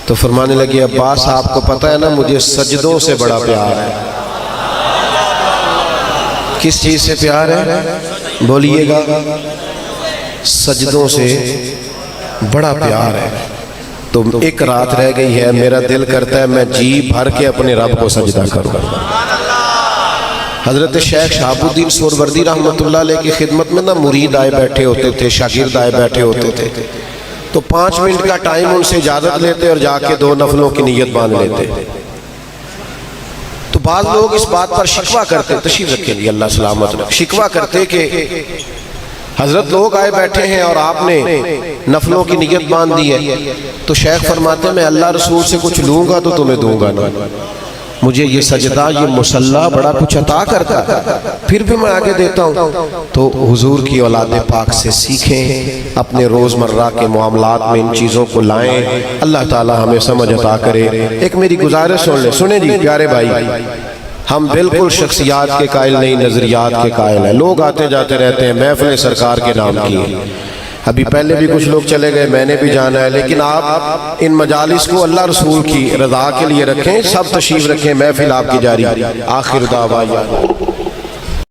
تو فرمانے لگے عباس آپ کو پتہ ہے نا مجھے سجدوں سے بڑا پیار ہے. کس چیز سے پیار ہے بولیے گا؟ سجدوں سے بڑا پیار ہے. تو ایک رات رہ گئی ہے, میرا دل کرتا ہے میں جی بھر کے اپنے رب کو سجدہ کروں. حضرت شیخ شہاب الدین سہروردی رحمۃ اللہ علیہ کی خدمت میں نا مرید آئے بیٹھے ہوتے تھے, شاگرد آئے بیٹھے ہوتے تھے. تو 5 منٹ کا ٹائم ان سے اجازت لیتے اور جا کے 2 نفلوں کی نیت باندھ لیتے. تو بعض لوگ اس بات پر شکوہ کرتے, تشریف رکھیں گے اللہ سلامت رکھے, شکوہ کرتے کہ حضرت لوگ آئے بیٹھے ہیں اور آپ نے نفلوں کی نیت باندھ دی ہے. تو شیخ فرماتے ہیں میں اللہ رسول سے کچھ لوں گا تو تمہیں دوں گا نا. مجھے یہ سجدہ یہ مصلی بڑا کچھ عطا کرتا ہے, پھر بھی میں آگے دیتا ہوں. تو حضور کی اولاد پاک سے سیکھیں, اپنے روزمرہ کے معاملات میں ان چیزوں کو لائیں. اللہ تعالی ہمیں سمجھ عطا کرے. ایک میری گزارش سن لیں, سنیں جی پیارے بھائی, ہم بالکل شخصیات کے قائل نہیں, نظریات کے قائل ہیں. لوگ آتے جاتے رہتے ہیں, محفل سرکار کے نام کی ہے. ابھی پہلے بھی کچھ لوگ چلے گئے, میں نے بھی جانا ہے, لیکن آپ ان مجالس کو اللہ رسول کی رضا کے لیے رکھیں. سب تشریف رکھیں, محفل آپ کی جاری. آخر دعوانا